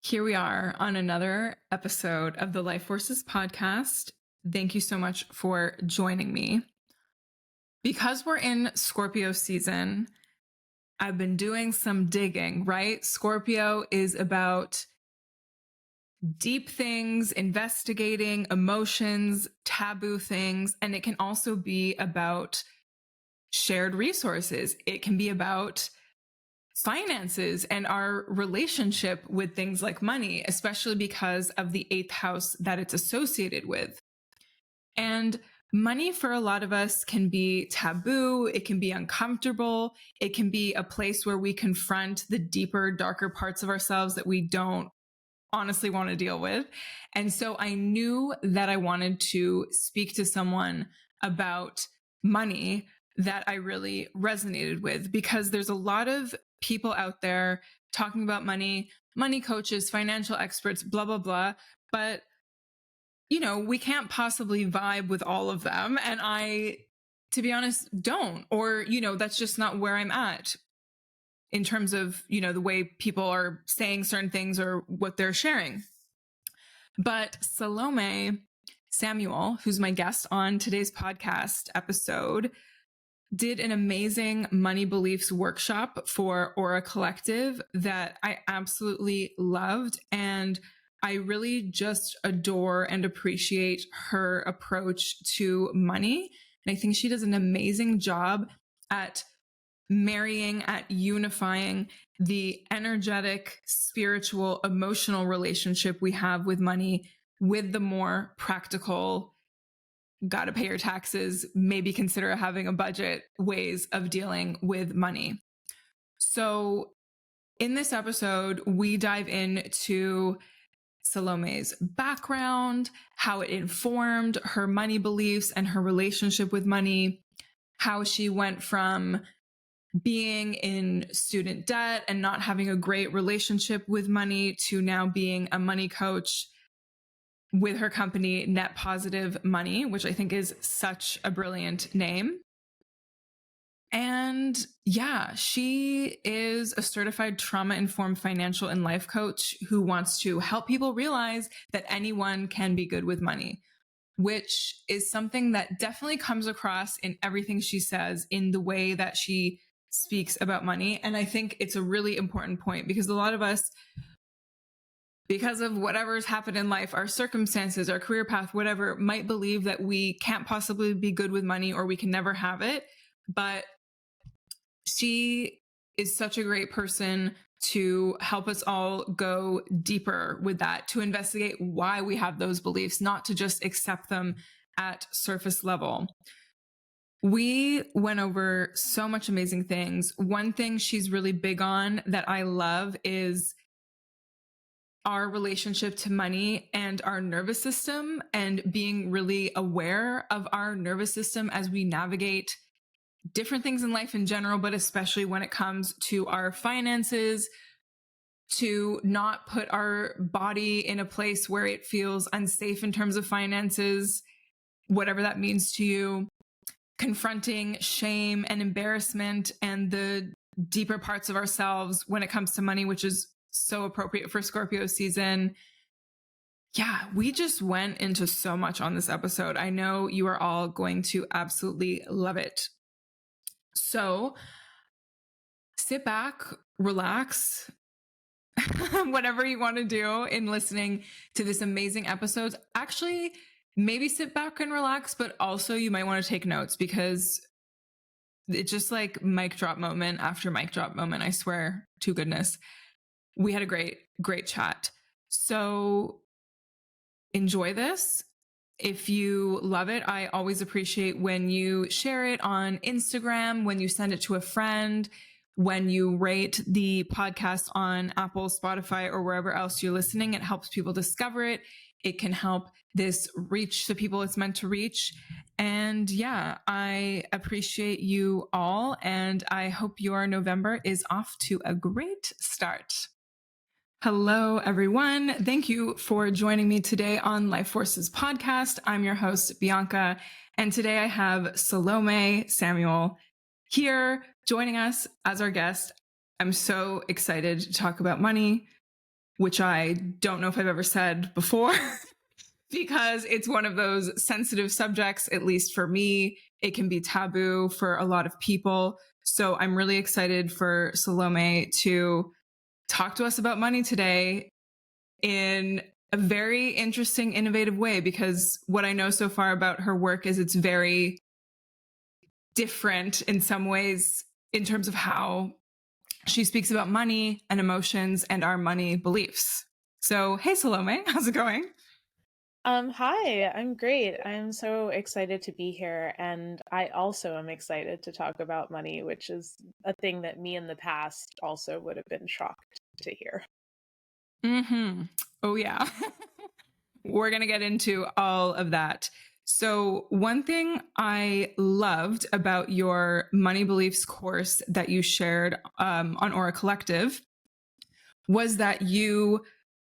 Here we are on another episode of the Life Forces podcast. Thank you so much for joining me. Because we're in Scorpio season, I've been doing some digging, right? Scorpio is about deep things, investigating emotions, taboo things, and it can also be about shared resources. It can be about finances and our relationship with things like money, especially because of the 8th house that it's associated with. And money for a lot of us can be taboo. It can be uncomfortable. It can be a place where we confront the deeper, darker parts of ourselves that we don't honestly want to deal with. And so I knew that I wanted to speak to someone about money that I really resonated with, because there's a lot of people out there talking about money, money coaches, financial experts, blah, blah, blah. But, we can't possibly vibe with all of them. And I, to be honest, don't, or, that's just not where I'm at in terms of, the way people are saying certain things or what they're sharing. But Selomé Samuel, who's my guest on today's podcast episode, did an amazing money beliefs workshop for Aura Collective that I absolutely loved. And I really just adore and appreciate her approach to money. And I think she does an amazing job at marrying, at unifying the energetic, spiritual, emotional relationship we have with money with the more practical, gotta pay your taxes, maybe consider having a budget ways of dealing with money. So in this episode, we dive into Salomé's background, how it informed her money beliefs and her relationship with money, how she went from being in student debt and not having a great relationship with money to now being a money coach with her company, Net Positive Money, which I think is such a brilliant name. And yeah, she is a certified trauma-informed financial and life coach who wants to help people realize that anyone can be good with money, which is something that definitely comes across in everything she says, in the way that she speaks about money. And I think it's a really important point, because a lot of us, because of whatever's happened in life, our circumstances, our career path, whatever, might believe that we can't possibly be good with money or we can never have it. But she is such a great person to help us all go deeper with that, to investigate why we have those beliefs, not to just accept them at surface level. We went over so much amazing things. One thing she's really big on that I love is our relationship to money and our nervous system, and being really aware of our nervous system as we navigate different things in life in general, but especially when it comes to our finances, to not put our body in a place where it feels unsafe in terms of finances, whatever that means to you, confronting shame and embarrassment and the deeper parts of ourselves when it comes to money, which is so appropriate for Scorpio season. Yeah, we just went into so much on this episode. I know you are all going to absolutely love it. So sit back, relax, whatever you want to do in listening to this amazing episode. Actually, maybe sit back and relax, but also you might want to take notes, because it's just like mic drop moment after mic drop moment. I swear to goodness. We had a great chat. So enjoy this. If you love it, I always appreciate when you share it on Instagram, when you send it to a friend, when you rate the podcast on Apple, Spotify, or wherever else you're listening. It helps people discover it. It can help this reach the people it's meant to reach. And yeah, I appreciate you all. And I hope your November is off to a great start. Hello, everyone. Thank you for joining me today on Life Forces podcast. I'm your host, Bianca, and today I have Selomé Samuel here joining us as our guest. I'm so excited to talk about money. which I don't know if I've ever said before because it's one of those sensitive subjects, at least for me. It can be taboo for a lot of people. So I'm really excited for Selomé to talk to us about money today in a very interesting, innovative way, because what I know so far about her work is it's very different in some ways in terms of how she speaks about money and emotions and our money beliefs. So, hey, Selomé, how's it going? Hi, I'm great. I'm so excited to be here, and I also am excited to talk about money, which is a thing that me in the past also would have been shocked to hear. Mm-hmm. Oh, yeah. We're going to get into all of that. So, one thing I loved about your money beliefs course that you shared on Aura Collective was that you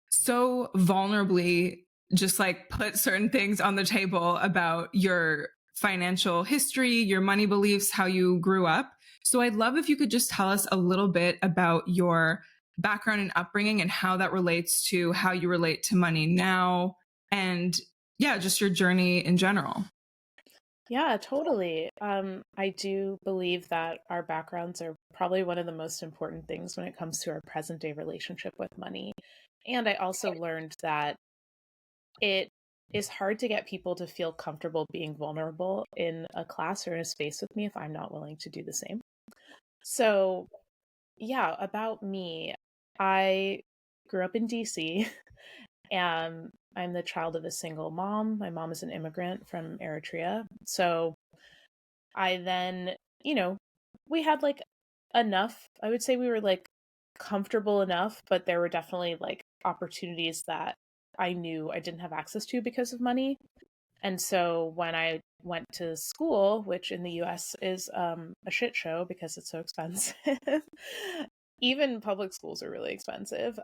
so vulnerably just like put certain things on the table about your financial history, your money beliefs, how you grew up. So I'd love if you could just tell us a little bit about your background and upbringing and how that relates to how you relate to money now and yeah, just your journey in general. Yeah, totally. I do believe that our backgrounds are probably one of the most important things when it comes to our present day relationship with money. And I also learned that it is hard to get people to feel comfortable being vulnerable in a class or in a space with me if I'm not willing to do the same. So, yeah, about me, I grew up in DC and I'm the child of a single mom. My mom is an immigrant from Eritrea. So I then, you know, we had like enough. I would say we were like comfortable enough, but there were definitely like opportunities that I knew I didn't have access to because of money. And so when I went to school, which in the US is a shit show because it's so expensive, even public schools are really expensive.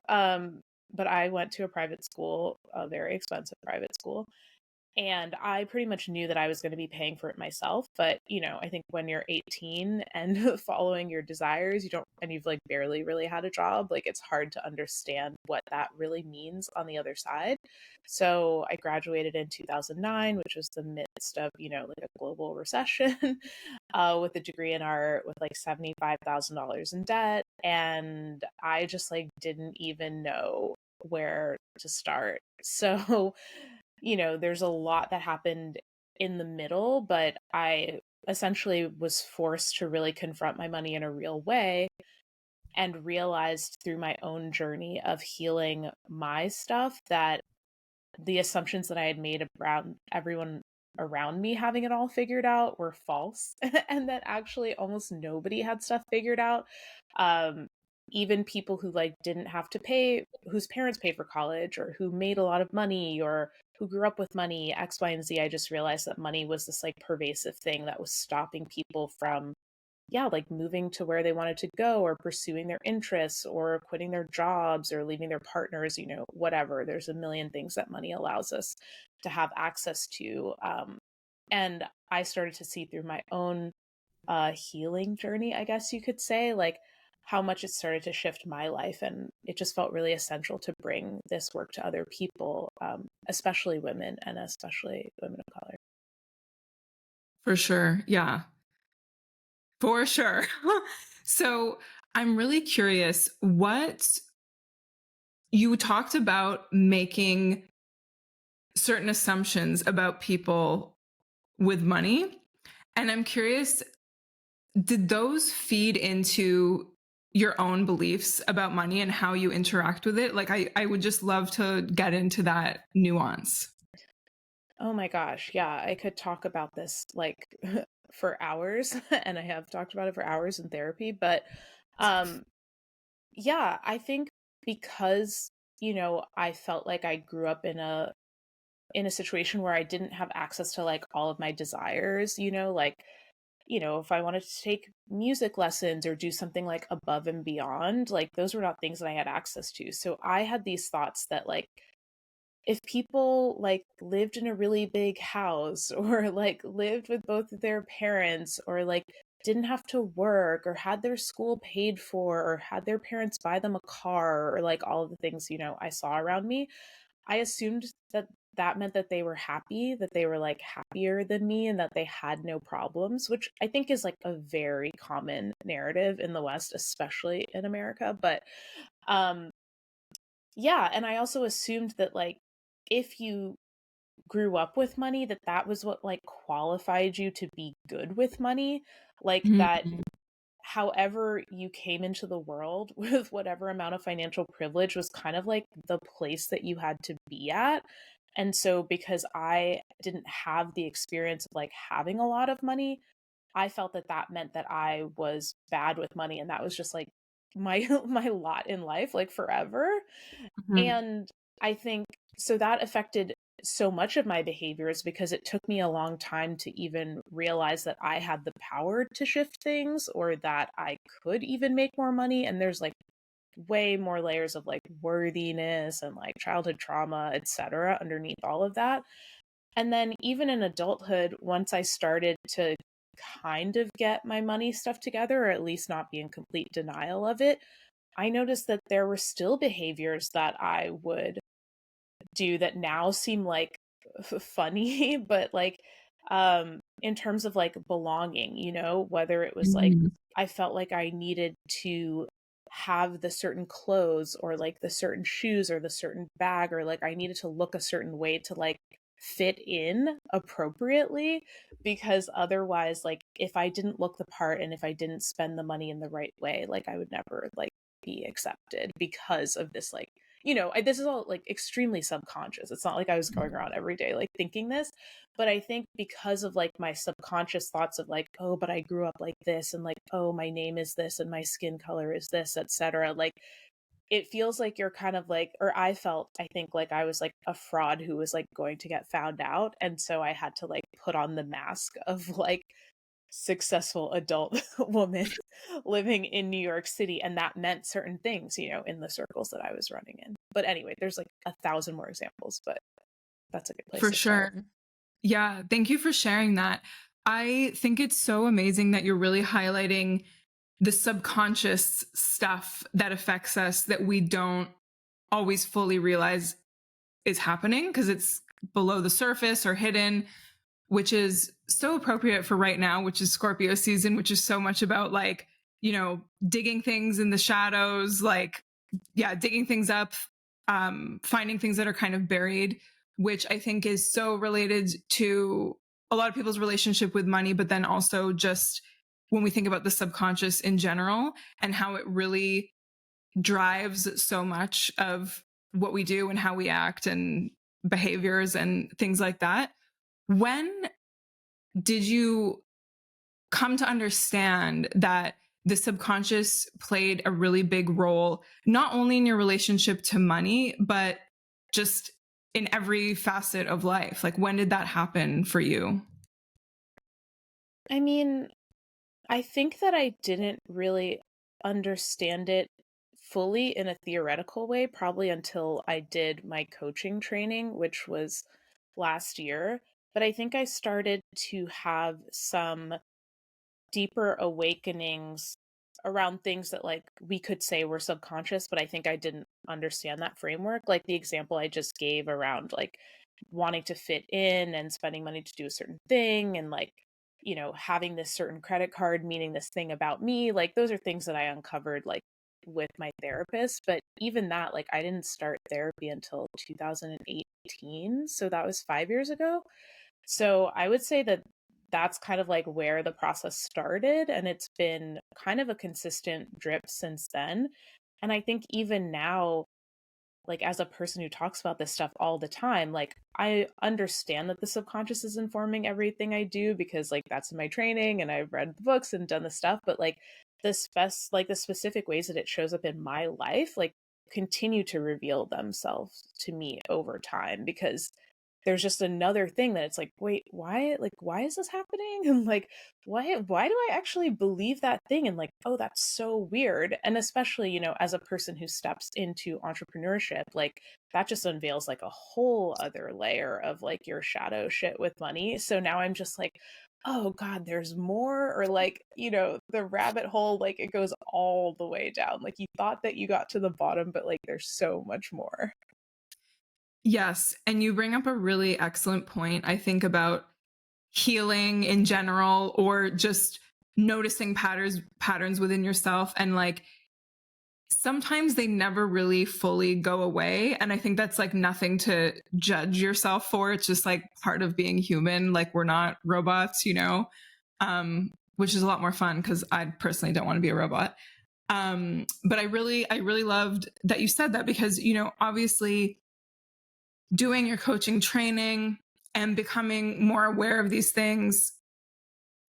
But I went to a private school, a very expensive private school, and I pretty much knew that I was going to be paying for it myself. But, I think when you're 18 and following your desires, you don't, and you've like barely really had a job, like it's hard to understand what that really means on the other side. So I graduated in 2009, which was the midst of, like a global recession, with a degree in art with like $75,000 in debt. And I just like didn't even know where to start. So, there's a lot that happened in the middle, but I essentially was forced to really confront my money in a real way and realized through my own journey of healing my stuff that the assumptions that I had made around everyone around me having it all figured out were false and that actually almost nobody had stuff figured out. Um, Even people who like didn't have to pay, whose parents paid for college or who made a lot of money or who grew up with money, X, Y, and Z. I just realized that money was this like pervasive thing that was stopping people from, yeah, like moving to where they wanted to go or pursuing their interests or quitting their jobs or leaving their partners, whatever. There's a million things that money allows us to have access to. And I started to see through my own healing journey, I guess you could say, like how much it started to shift my life. And it just felt really essential to bring this work to other people, especially women and especially women of color. For sure. Yeah, for sure. So, I'm really curious what you talked about making certain assumptions about people with money. And I'm curious, did those feed into your own beliefs about money and how you interact with it? Like, I would just love to get into that nuance. Oh my gosh. Yeah, I could talk about this like for hours and I have talked about it for hours in therapy, but um yeah, I think because I felt like I grew up in a situation where I didn't have access to like all of my desires, like if I wanted to take music lessons or do something like above and beyond, like those were not things that I had access to. So I had these thoughts that like if people like lived in a really big house or like lived with both of their parents or like didn't have to work or had their school paid for or had their parents buy them a car or like all of the things, I saw around me, I assumed that that meant that they were happy, that they were like happier than me and that they had no problems, which I think is like a very common narrative in the West, especially in America. But um yeah, and I also assumed that like if you grew up with money, that that was what like qualified you to be good with money, like that Mhm. however you came into the world with whatever amount of financial privilege was kind of like the place that you had to be at. And so because I didn't have the experience of like having a lot of money, I felt that that meant that I was bad with money and that was just like my my lot in life like forever. Mhm. And I think so that affected so much of my behaviors because it took me a long time to even realize that I had the power to shift things or that I could even make more money. And there's like way more layers of like worthiness and like childhood trauma, etc., underneath all of that. And then even in adulthood, once I started to kind of get my money stuff together, or at least not be in complete denial of it, I noticed that there were still behaviors that I would do that now seem like funny, but like in terms of like belonging, whether it was like Mhm. I felt like I needed to have the certain clothes or like the certain shoes or the certain bag or like I needed to look a certain way to like fit in appropriately because otherwise like if I didn't look the part and if I didn't spend the money in the right way, like I would never like be accepted because of this like this is all like extremely subconscious. It's not like I was going around every day like thinking this, but I think because of like my subconscious thoughts of like, oh, but I grew up like this and like, oh, my name is this and my skin color is this, etc. Like it feels like you're kind of like, or I felt, I think like I was like a fraud who was like going to get found out. And so I had to like put on the mask of like successful adult woman living in New York City. And that meant certain things, in the circles that I was running in. But anyway, there's like 1,000 more examples, but that's a good place For to start. sure. Yeah, thank you for sharing that. I think it's so amazing that you're really highlighting the subconscious stuff that affects us that we don't always fully realize is happening because it's below the surface or hidden, which is so appropriate for right now, which is Scorpio season, which is so much about like, digging things in the shadows, like, yeah, digging things up, finding things that are kind of buried, which I think is so related to a lot of people's relationship with money, but then also just when we think about the subconscious in general and how it really drives so much of what we do and how we act and behaviors and things like that. When did you come to understand that the subconscious played a really big role, not only in your relationship to money, but just in every facet of life? Like, when did that happen for you? I mean, I think that I didn't really understand it fully in a theoretical way, probably until I did my coaching training, which was last year. But I think I started to have some deeper awakenings around things that like we could say were subconscious, but I think I didn't understand that framework. Like the example I just gave around like wanting to fit in and spending money to do a certain thing and like, having this certain credit card meaning this thing about me. Like those are things that I uncovered like with my therapist. But even that, like I didn't start therapy until 2018. So that was 5 years ago. So I would say that that's kind of like where the process started. And it's been kind of a consistent drip since then. And I think even now, like as a person who talks about this stuff all the time, like I understand that the subconscious is informing everything I do because like that's in my training and I've read the books and done the stuff, but like the specific ways that it shows up in my life, like continue to reveal themselves to me over time because there's just another thing that it's like, wait, why is this happening? And like, why do I actually believe that thing? And like, oh, that's so weird. And especially, as a person who steps into entrepreneurship, like that just unveils like a whole other layer of like your shadow shit with money. So now I'm just like, oh God, there's more, or like, the rabbit hole, like it goes all the way down. Like you thought that you got to the bottom, but like there's so much more. Yes. And you bring up a really excellent point, I think, about healing in general, or just noticing patterns within yourself. And like sometimes they never really fully go away. And I think that's like nothing to judge yourself for. It's just like part of being human. Like we're not robots, which is a lot more fun because I personally don't want to be a robot. But I really loved that you said that, because, obviously doing your coaching training and becoming more aware of these things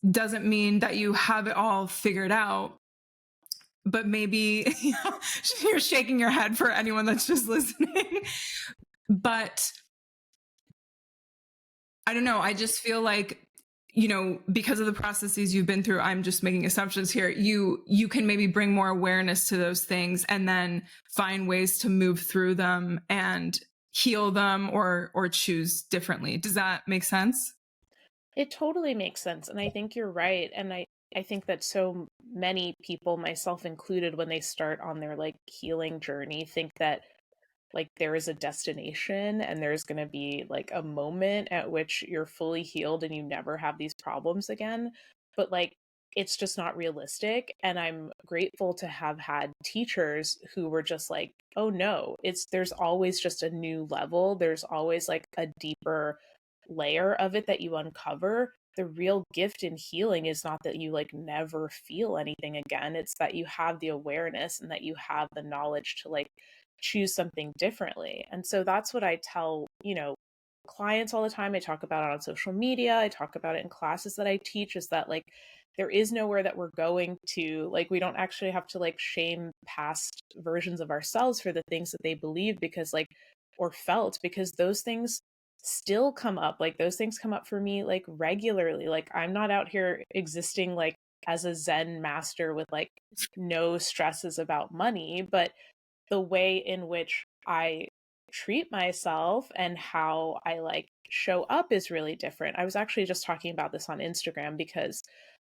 doesn't mean that you have it all figured out. But maybe you're shaking your head for anyone that's just listening. But I don't know. I just feel like, because of the processes you've been through, I'm just making assumptions here. You can maybe bring more awareness to those things and then find ways to move through them and heal them, or choose differently. Does that make sense? It totally makes sense. And I think you're right. And I think that so many people, myself included, when they start on their like healing journey, think that like there is a destination and there's going to be like a moment at which you're fully healed and you never have these problems again. But like it's just not realistic. And I'm grateful to have had teachers who were just like, oh no, there's always just a new level. There's always like a deeper layer of it that you uncover. The real gift in healing is not that you like never feel anything again. It's that you have the awareness and that you have the knowledge to like choose something differently. And so that's what I tell, clients all the time. I talk about it on social media. I talk about it in classes that I teach, is that like there is nowhere that we're going to, like we don't actually have to like shame past versions of ourselves for the things that they believe, because like, or felt, because those things still come up. Like those things come up for me like regularly. Like I'm not out here existing like as a Zen master with like no stresses about money, but the way in which I treat myself and how I like show up is really different. I was actually just talking about this on Instagram, because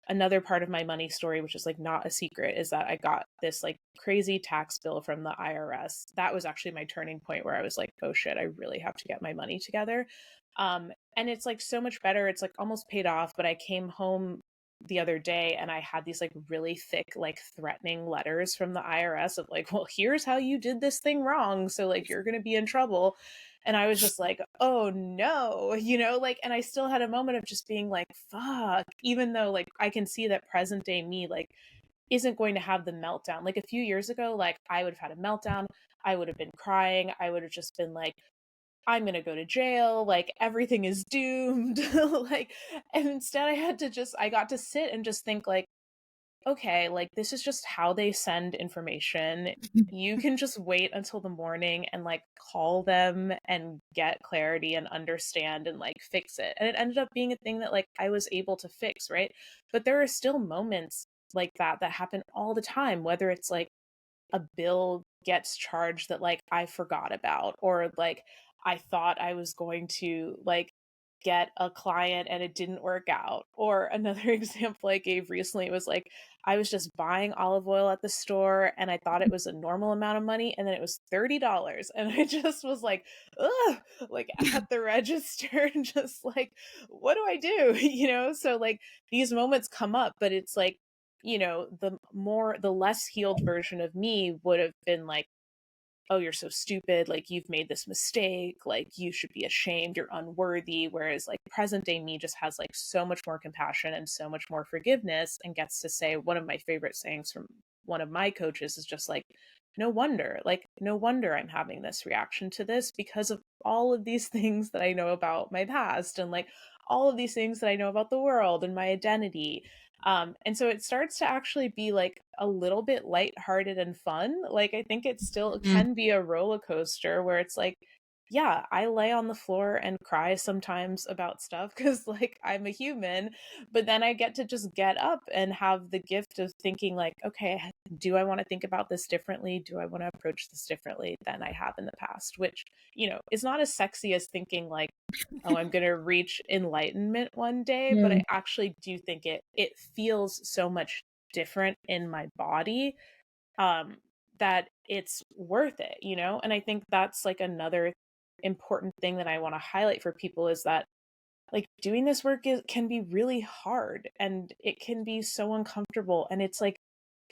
another part of my money story, which is like not a secret, is that I got this like crazy tax bill from the IRS. That was actually my turning point, where I was like, oh shit, I really have to get my money together. And it's like so much better. It's like almost paid off. But I came home the other day and I had these like really thick, like threatening letters from the IRS of like, well, here's how you did this thing wrong. So like you're going to be in trouble. And I was just like, oh no, like, and I still had a moment of just being like, fuck, even though like I can see that present day me like isn't going to have the meltdown. Like a few years ago, like I would have had a meltdown. I would have been crying. I would have just been like, I'm going to go to jail. Like everything is doomed. Like, and instead I got to sit and just think like, okay, like this is just how they send information. You can just wait until the morning and like call them and get clarity and understand and like fix it. And it ended up being a thing that like I was able to fix, right? But there are still moments like that happen all the time, whether it's like a bill gets charged that like I forgot about, or like I thought I was going to like get a client and it didn't work out. Or another example I gave recently was like I was just buying olive oil at the store and I thought it was a normal amount of money, and then it was $30, and I just was like, ugh, like at the register and just like, what do I do? So like these moments come up, but it's like, the less healed version of me would have been like, oh, you're so stupid, like you've made this mistake, like you should be ashamed, you're unworthy. Whereas like present day me just has like so much more compassion and so much more forgiveness, and gets to say, one of my favorite sayings from one of my coaches is just like, no wonder I'm having this reaction to this, because of all of these things that I know about my past, and like all of these things that I know about the world and my identity. And so it starts to actually be like a little bit lighthearted and fun. Like I think it still Mm. can be a roller coaster where it's like, yeah, I lay on the floor and cry sometimes about stuff because, like, I'm a human, but then I get to just get up and have the gift of thinking, like, okay, do I want to think about this differently? Do I want to approach this differently than I have in the past? Which, is not as sexy as thinking, like, oh, I'm going to reach enlightenment one day, but I Mm. actually do think it feels so much different in my body, um, that it's worth it, And I think that's like another important thing that I want to highlight for people is that like doing this work can be really hard and it can be so uncomfortable and it's like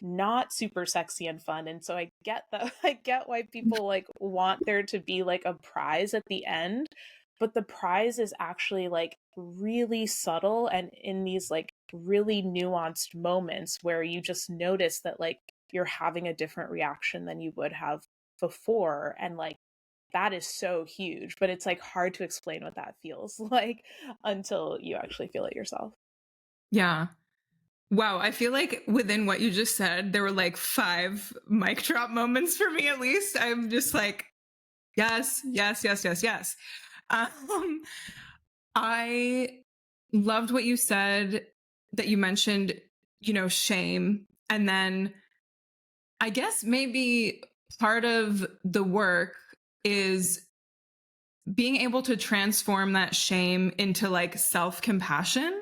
not super sexy and fun. And so I get that I get why people like want there to be like a prize at the end, but the prize is actually like really subtle and in these like really nuanced moments where you just notice that like you're having a different reaction than you would have before, and like that is so huge, but it's like hard to explain what that feels like until you actually feel it yourself. Yeah. Wow. I feel like within what you just said, there were like 5 mic drop moments for me, at least. I'm just like, yes, yes, yes, yes, yes. Um, I loved what you said that you mentioned, shame. And then I guess maybe part of the work is being able to transform that shame into like self compassion.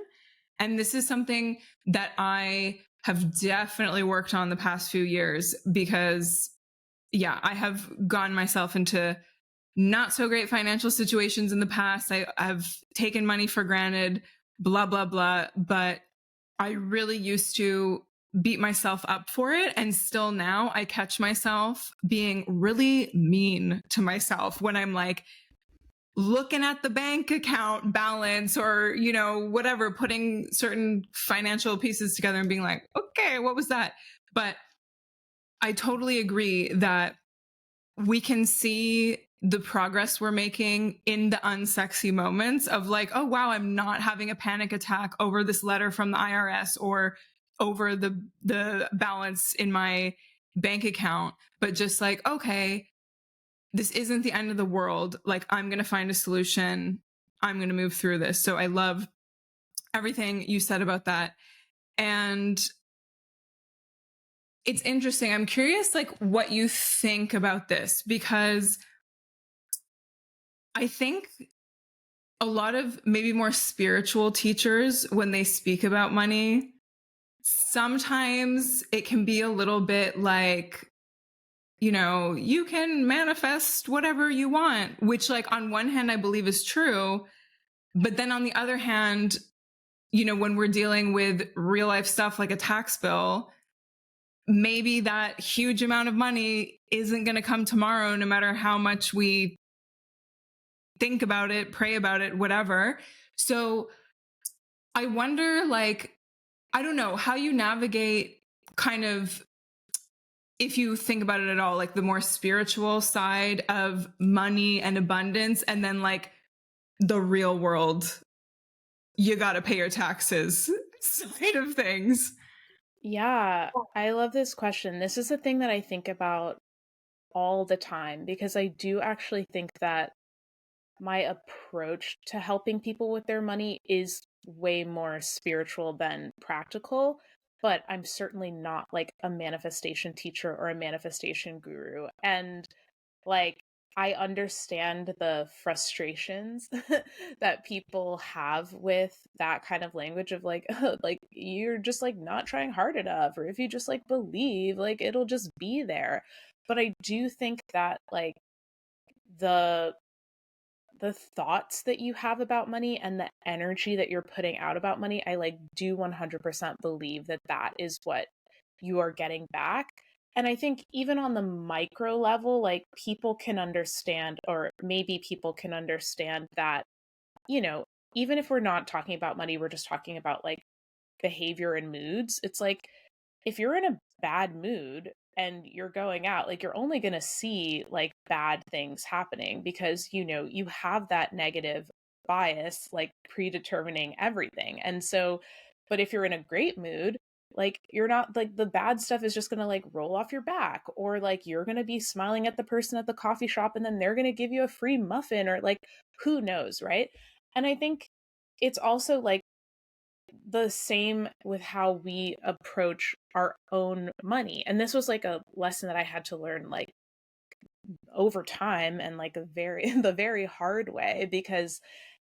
And this is something that I have definitely worked on the past few years because, yeah, I have gotten myself into not so great financial situations in the past. I've taken money for granted, blah, blah, blah. But I really used to beat myself up for it. And still now I catch myself being really mean to myself when I'm like, looking at the bank account balance or, whatever, putting certain financial pieces together and being like, okay, what was that? But I totally agree that we can see the progress we're making in the unsexy moments of like, oh, wow, I'm not having a panic attack over this letter from the IRS or over the balance in my bank account, but just like, okay, this isn't the end of the world. Like, I'm going to find a solution. I'm going to move through this. So I love everything you said about that. And it's interesting. I'm curious, like, what you think about this, because I think a lot of maybe more spiritual teachers, when they speak about money, sometimes it can be a little bit like, you can manifest whatever you want, which, like, on one hand, I believe is true. But then on the other hand, when we're dealing with real life stuff like a tax bill, maybe that huge amount of money isn't going to come tomorrow, no matter how much we think about it, pray about it, whatever. So I wonder, like, I don't know how you navigate kind of, if you think about it at all, like the more spiritual side of money and abundance, and then like the real world, you got to pay your taxes side of things. Yeah, I love this question. This is a thing that I think about all the time because I do actually think that my approach to helping people with their money is way more spiritual than practical, but I'm certainly not like a manifestation teacher or a manifestation guru. And like, I understand the frustrations that people have with that kind of language of like, oh, like you're just like not trying hard enough, or if you just like believe, like it'll just be there. But I do think that like the the thoughts that you have about money and the energy that you're putting out about money, I like do 100% believe that that is what you are getting back. And I think even on the micro level, like people can understand, or maybe people can understand that, you know, even if we're not talking about money, we're just talking about like behavior and moods. It's like if you're in a bad mood and you're going out, like you're only going to see like bad things happening because you have that negative bias like predetermining everything. And so, but if you're in a great mood, Like, you're not like the bad stuff is just gonna like roll off your back, or like you're gonna be smiling at the person at the coffee shop and then they're gonna give you a free muffin, or like who knows, right? And I think it's also like the same with how we approach our own money. And this was like a lesson that I had to learn like over time, and like a very the very hard way, because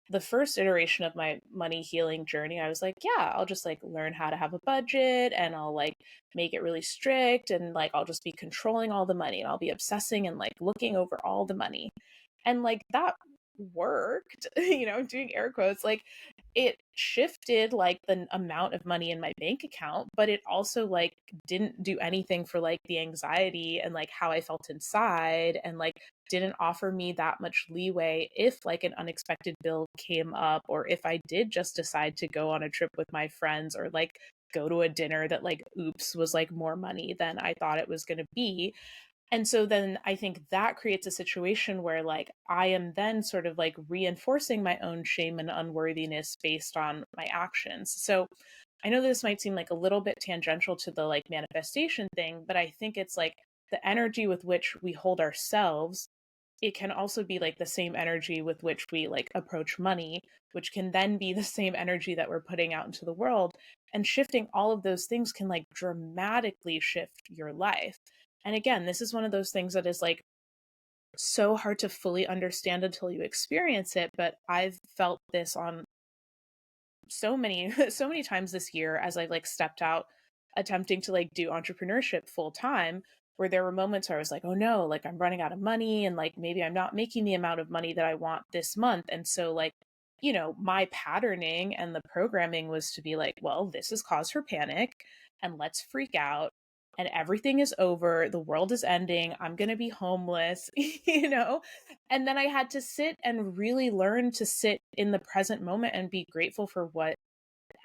the first iteration of my money healing journey, I was like, yeah, I'll just like learn how to have a budget, and I'll like make it really strict, and like I'll just be controlling all the money, and I'll be obsessing and like looking over all the money. And like that worked, doing air quotes, like it shifted like the amount of money in my bank account, but it also like didn't do anything for like the anxiety and like how I felt inside, and like didn't offer me that much leeway if like an unexpected bill came up, or if I did just decide to go on a trip with my friends, or like go to a dinner that like oops was like more money than I thought it was going to be. And so then I think that creates a situation where like I am then sort of like reinforcing my own shame and unworthiness based on my actions. So I know this might seem like a little bit tangential to the like manifestation thing, but I think it's like the energy with which we hold ourselves. It can also be like the same energy with which we like approach money, which can then be the same energy that we're putting out into the world. And shifting all of those things can like dramatically shift your life. And again, this is one of those things that is like so hard to fully understand until you experience it. But I've felt this on so many so many times this year as I've like stepped out attempting to like do entrepreneurship full time, where there were moments where I was like, oh no, like I'm running out of money, and like maybe I'm not making the amount of money that I want this month. And so like, my patterning and the programming was to be like, well, this is cause for panic, and let's freak out, and everything is over, the world is ending, I'm going to be homeless, and then I had to sit and really learn to sit in the present moment and be grateful for what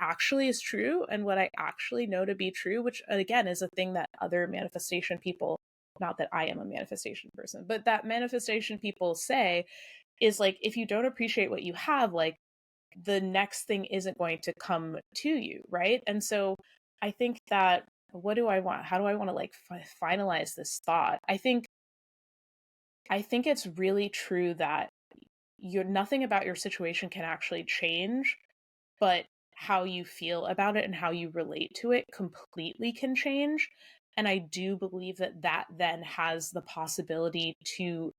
actually is true and what I actually know to be true, which again is a thing that other manifestation people, not that I am a manifestation person, but that manifestation people say is like, if you don't appreciate what you have, like the next thing isn't going to come to you, right? And so I think that, what do I want? How do I want to like finalize this thought? I think it's really true that you're nothing about your situation can actually change, but how you feel about it and how you relate to it completely can change. And I do believe that that then has the possibility to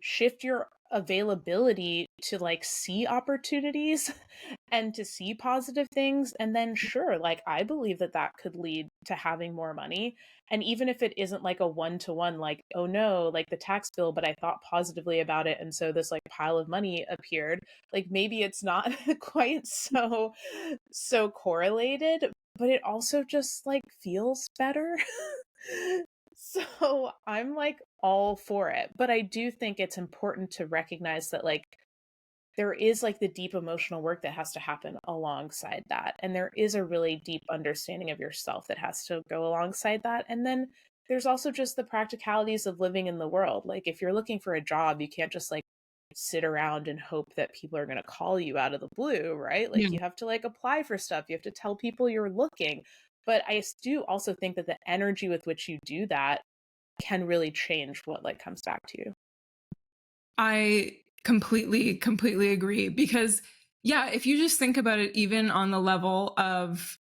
shift your availability to like see opportunities and to see positive things. And then sure, like I believe that that could lead to having more money. And even if it isn't like a one to one, like, oh no, like the tax bill, but I thought positively about it, and so this like pile of money appeared, like maybe it's not quite so correlated, but it also just like feels better. So I'm like all for it. But I do think it's important to recognize that like there is like the deep emotional work that has to happen alongside that. And there is a really deep understanding of yourself that has to go alongside that. And then there's also just the practicalities of living in the world. Like if you're looking for a job, you can't just like sit around and hope that people are going to call you out of the blue, right? Like Yeah. you have to like apply for stuff. You have to tell people you're looking. But I do also think that the energy with which you do that can really change what like comes back to you. I completely agree because, yeah, if you just think about it, even on the level of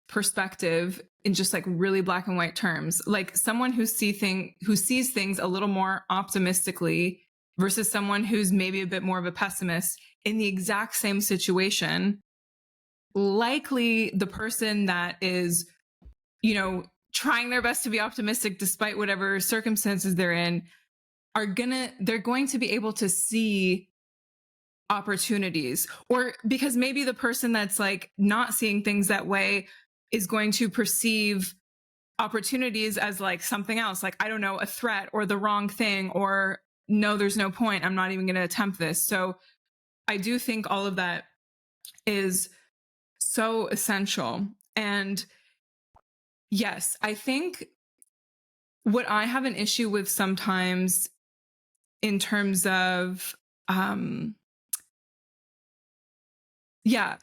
perspective in just like really black and white terms, like someone who sees things a little more optimistically versus someone who's maybe a bit more of a pessimist in the exact same situation, likely the person that is, trying their best to be optimistic despite whatever circumstances they're in they're going to be able to see opportunities, or because maybe the person that's like not seeing things that way is going to perceive opportunities as like something else, like, I don't know, a threat or the wrong thing, or no, there's no point, I'm not even going to attempt this. So I do think all of that is so essential. And yes, I think what I have an issue with sometimes in terms of yeah,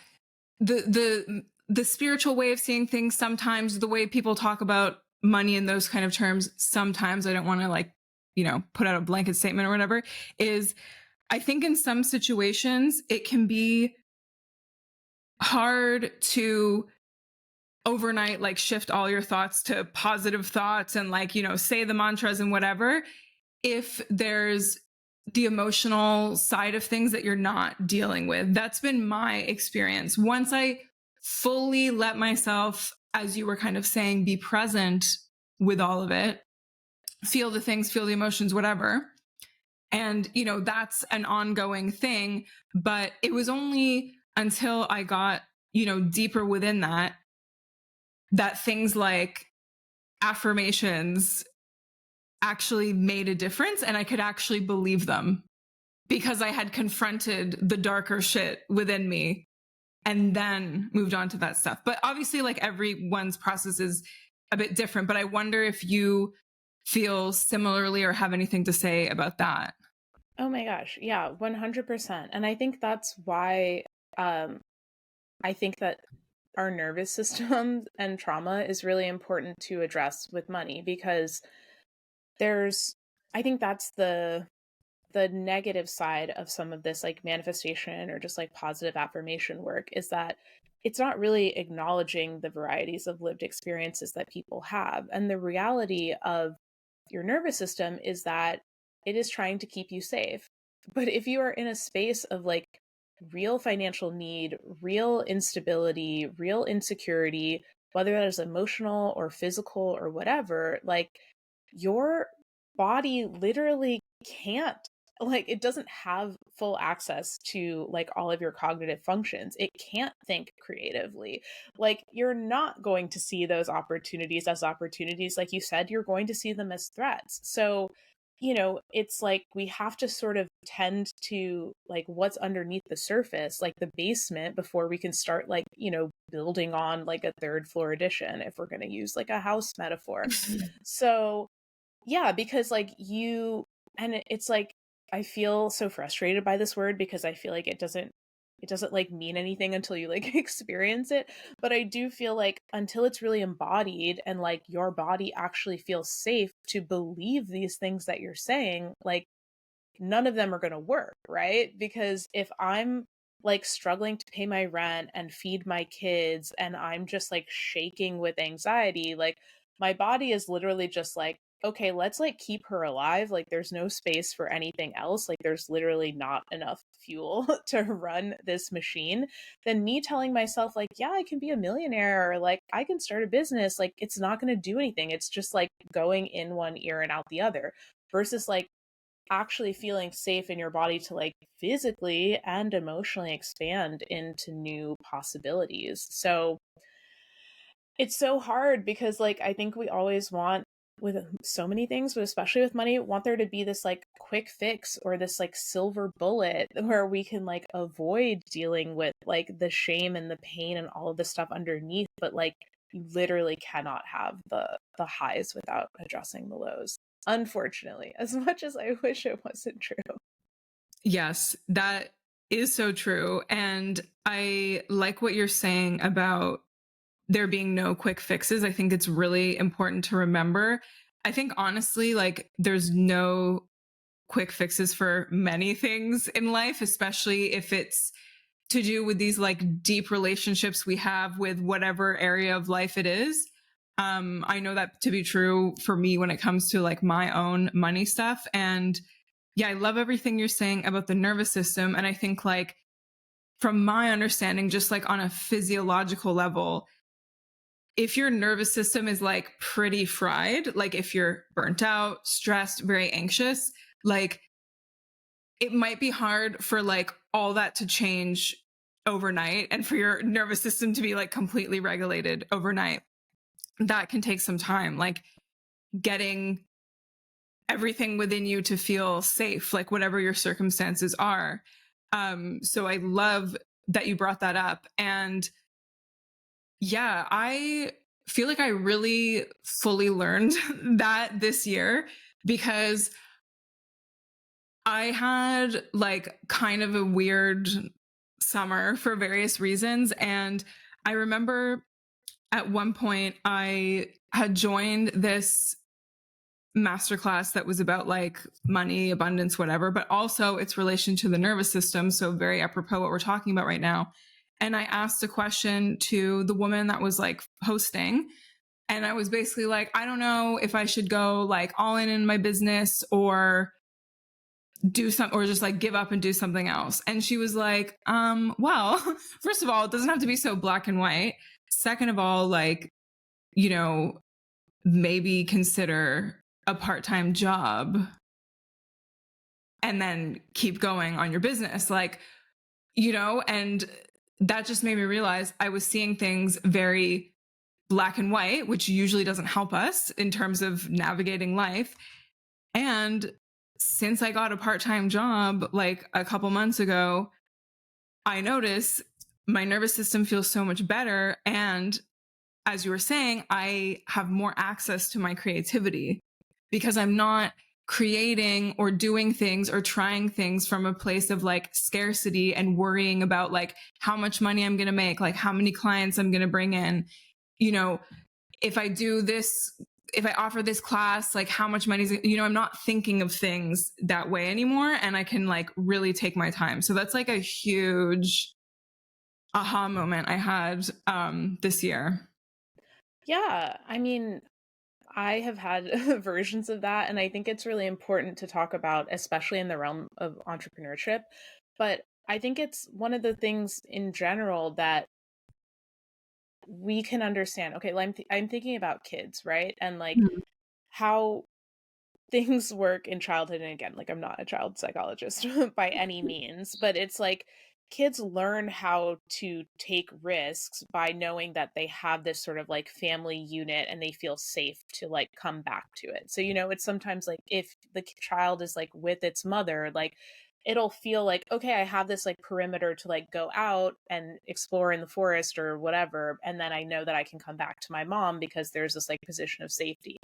the the spiritual way of seeing things, sometimes the way people talk about money in those kind of terms, sometimes I don't want to like, put out a blanket statement or whatever, is I think in some situations it can be hard to overnight like shift all your thoughts to positive thoughts and like, say the mantras and whatever, if there's the emotional side of things that you're not dealing with. That's been my experience. Once I fully let myself, as you were kind of saying, be present with all of it, feel the things, feel the emotions, whatever. And, that's an ongoing thing. But it was only until I got, deeper within that things like affirmations actually made a difference and I could actually believe them because I had confronted the darker shit within me and then moved on to that stuff. But obviously, like everyone's process is a bit different. But I wonder if you feel similarly or have anything to say about that. Oh my gosh. Yeah, 100%. And I think that's why I think that our nervous system and trauma is really important to address with money because there's I think that's the negative side of some of this like manifestation or just like positive affirmation work is that it's not really acknowledging the varieties of lived experiences that people have. And the reality of your nervous system is that it is trying to keep you safe. But if you are in a space of like real financial need, real instability, real insecurity, whether that is emotional or physical or whatever, like your body literally can't, like it doesn't have full access to like all of your cognitive functions. It can't think creatively. Like you're not going to see those opportunities as opportunities. Like you said, you're going to see them as threats. So it's like we have to sort of tend to like what's underneath the surface, like the basement, before we can start like, building on like a third floor addition, if we're going to use like a house metaphor. So, yeah, because like it's like, I feel so frustrated by this word because I feel like it doesn't like mean anything until you like experience it. But I do feel like until it's really embodied and like your body actually feels safe to believe these things that you're saying, like none of them are going to work, right? Because if I'm like struggling to pay my rent and feed my kids and I'm just like shaking with anxiety, like my body is literally just like, okay, let's like keep her alive. Like there's no space for anything else. Like there's literally not enough fuel to run this machine. Then me telling myself like, yeah, I can be a millionaire or like I can start a business, like it's not going to do anything. It's just like going in one ear and out the other versus like actually feeling safe in your body to like physically and emotionally expand into new possibilities. So it's so hard because like I think we always want with so many things, but especially with money, want there to be this like quick fix or this like silver bullet where we can like avoid dealing with like the shame and the pain and all of the stuff underneath, but like you literally cannot have the highs without addressing the lows. Unfortunately, as much as I wish it wasn't true. Yes, that is so true. And I like what you're saying about there being no quick fixes. I think it's really important to remember. I think honestly, like there's no quick fixes for many things in life, especially if it's to do with these like deep relationships we have with whatever area of life it is. I know that to be true for me when it comes to like my own money stuff. And yeah, I love everything you're saying about the nervous system. And I think like from my understanding, just like on a physiological level, if your nervous system is like pretty fried, like if you're burnt out, stressed, very anxious, like it might be hard for like all that to change overnight and for your nervous system to be like completely regulated overnight. That can take some time, like getting everything within you to feel safe, like whatever your circumstances are. So I love that you brought that up. And yeah, I feel like I really fully learned that this year because I had like kind of a weird summer for various reasons. And I remember at one point I had joined this masterclass that was about like money, abundance, whatever, but also its relation to the nervous system. So very apropos what we're talking about right now. And I asked a question to the woman that was like hosting. And I was basically like, I don't know if I should go like all in my business or do something or just like give up and do something else. And she was like, well, first of all, it doesn't have to be so black and white. Second of all, like, you know, maybe consider a part-time job and then keep going on your business. Like, and that just made me realize I was seeing things very black and white, which usually doesn't help us in terms of navigating life. And since I got a part-time job like a couple months ago, I notice my nervous system feels so much better. And as you were saying, I have more access to my creativity because I'm not creating or doing things or trying things from a place of like scarcity and worrying about like how much money I'm going to make, like how many clients I'm going to bring in. If I do this, if I offer this class, like how much money is, I'm not thinking of things that way anymore. And I can like really take my time. So that's like a huge aha moment I had this year. Yeah, I mean, I have had versions of that, and I think it's really important to talk about, especially in the realm of entrepreneurship. But I think it's one of the things in general that we can understand. Okay, I'm thinking about kids, right? And like Mhm. how things work in childhood. And again, like I'm not a child psychologist by any means, but it's like kids learn how to take risks by knowing that they have this sort of like family unit and they feel safe to like come back to it. So, it's sometimes like if the child is like with its mother, like it'll feel like, okay, I have this like perimeter to like go out and explore in the forest or whatever. And then I know that I can come back to my mom because there's this like position of safety.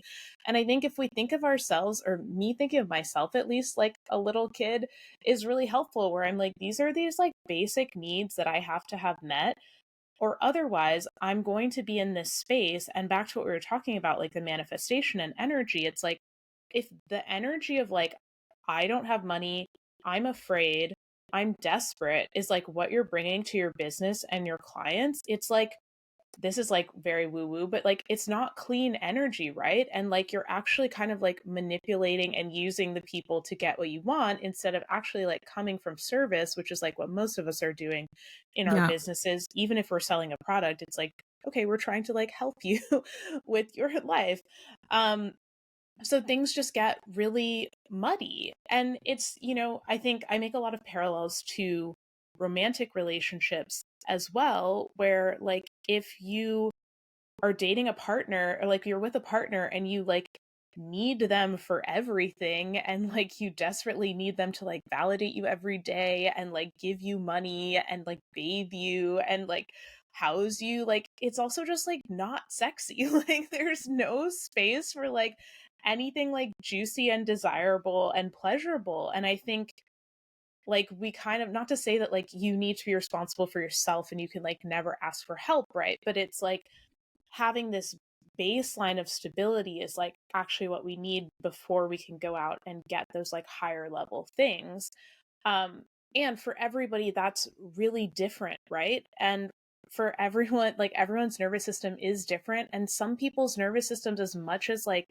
And I think if we think of ourselves, or me thinking of myself at least, like a little kid, is really helpful, where I'm like, these are these like basic needs that I have to have met, or otherwise I'm going to be in this space. And back to what we were talking about, like the manifestation and energy, it's like if the energy of like, I don't have money, I'm afraid, I'm desperate is like what you're bringing to your business and your clients, it's like, this is like very woo woo, but like it's not clean energy, right? And like you're actually kind of like manipulating and using the people to get what you want instead of actually like coming from service, which is like what most of us are doing in our Yeah. businesses. Even if we're selling a product, it's like, okay, we're trying to like help you with your life. So things just get really muddy. And it's, I think I make a lot of parallels to romantic relationships as well, where like if you are dating a partner or like you're with a partner and you like need them for everything and like you desperately need them to like validate you every day and like give you money and like bathe you and like house you, like it's also just like not sexy. Like there's no space for like anything like juicy and desirable and pleasurable. And I think like we kind of, not to say that like you need to be responsible for yourself and you can like never ask for help, right? But it's like having this baseline of stability is like actually what we need before we can go out and get those like higher level things. And for everybody that's really different, right? And for everyone, like everyone's nervous system is different, and some people's nervous systems, as much as like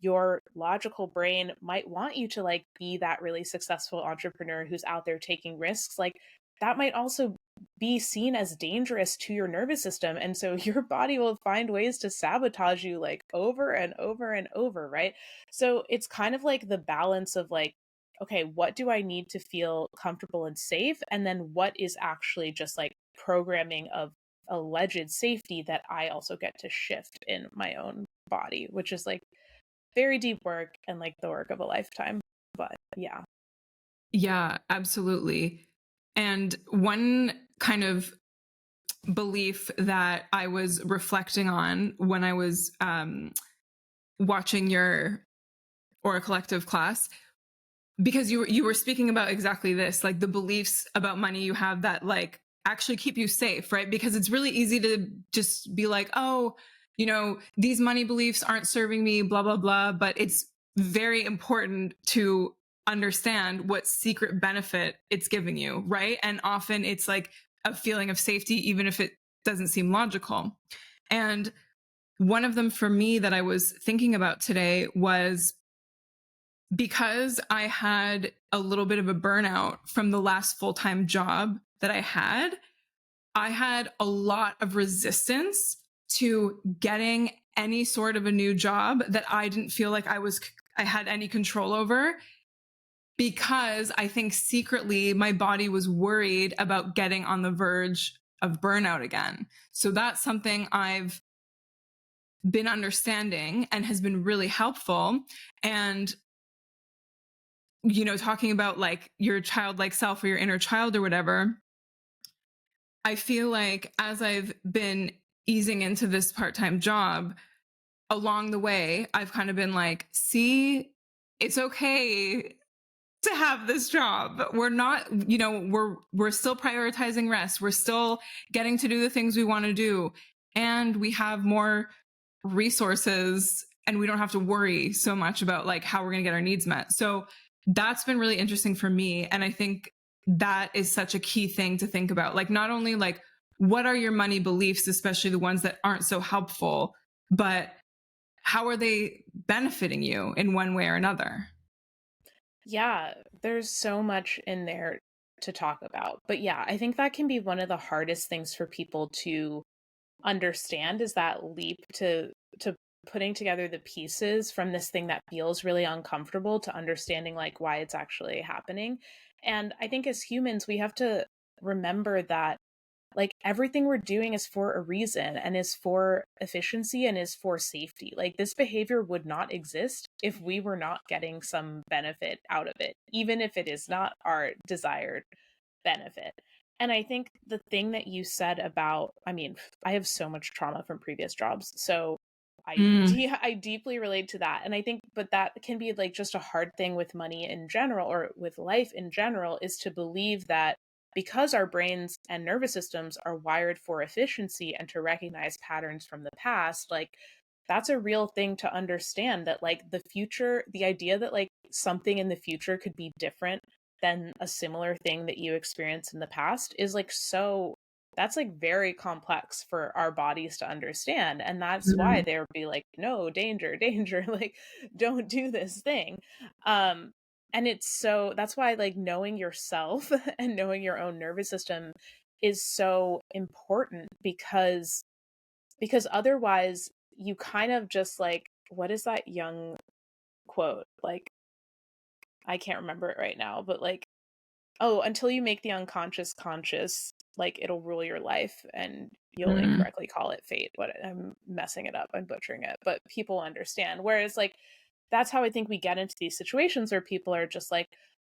your logical brain might want you to like be that really successful entrepreneur who's out there taking risks, like that might also be seen as dangerous to your nervous system. And so your body will find ways to sabotage you like over and over and over, right? So it's kind of like the balance of like, okay, what do I need to feel comfortable and safe? And then what is actually just like programming of alleged safety that I also get to shift in my own body, which is like very deep work and like the work of a lifetime. But yeah. Yeah, absolutely. And one kind of belief that I was reflecting on when I was watching your Aura Collective class, because you were speaking about exactly this, like the beliefs about money you have that like actually keep you safe, right? Because it's really easy to just be like, oh, these money beliefs aren't serving me, blah, blah, blah. But it's very important to understand what secret benefit it's giving you, right? And often it's like a feeling of safety, even if it doesn't seem logical. And one of them for me that I was thinking about today was because I had a little bit of a burnout from the last full-time job that I had a lot of resistance to getting any sort of a new job that I didn't feel like I had any control over, because I think secretly my body was worried about getting on the verge of burnout again. So that's something I've been understanding and has been really helpful. And talking about like your childlike self or your inner child or whatever, I feel like as I've been easing into this part-time job, along the way, I've kind of been like, see, it's okay to have this job. We're not, we're still prioritizing rest. We're still getting to do the things we want to do. And we have more resources and we don't have to worry so much about like how we're going to get our needs met. So that's been really interesting for me. And I think that is such a key thing to think about. Like, not only like, what are your money beliefs, especially the ones that aren't so helpful, but how are they benefiting you in one way or another? Yeah, there's so much in there to talk about. But yeah, I think that can be one of the hardest things for people to understand, is that leap to putting together the pieces from this thing that feels really uncomfortable to understanding like why it's actually happening. And I think as humans, we have to remember that like everything we're doing is for a reason and is for efficiency and is for safety. Like this behavior would not exist if we were not getting some benefit out of it, even if it is not our desired benefit. And I think the thing that you said about, I mean, I have so much trauma from previous jobs. So Mm. I deeply relate to that. And I think, but that can be like just a hard thing with money in general or with life in general, is to believe that because our brains and nervous systems are wired for efficiency and to recognize patterns from the past, like that's a real thing to understand, that like the future, the idea that like something in the future could be different than a similar thing that you experienced in the past is like so, that's like very complex for our bodies to understand. And that's why Mm. they would be like, no, danger, danger, like don't do this thing. Um, and it's so, that's why like knowing yourself and knowing your own nervous system is so important, because otherwise you kind of just like, what is that young quote? Like, I can't remember it right now, but like, oh, until you make the unconscious conscious, like it'll rule your life and you'll Mm. incorrectly call it fate. What, I'm messing it up, I'm butchering it, but people understand. Whereas like that's how I think we get into these situations where people are just like,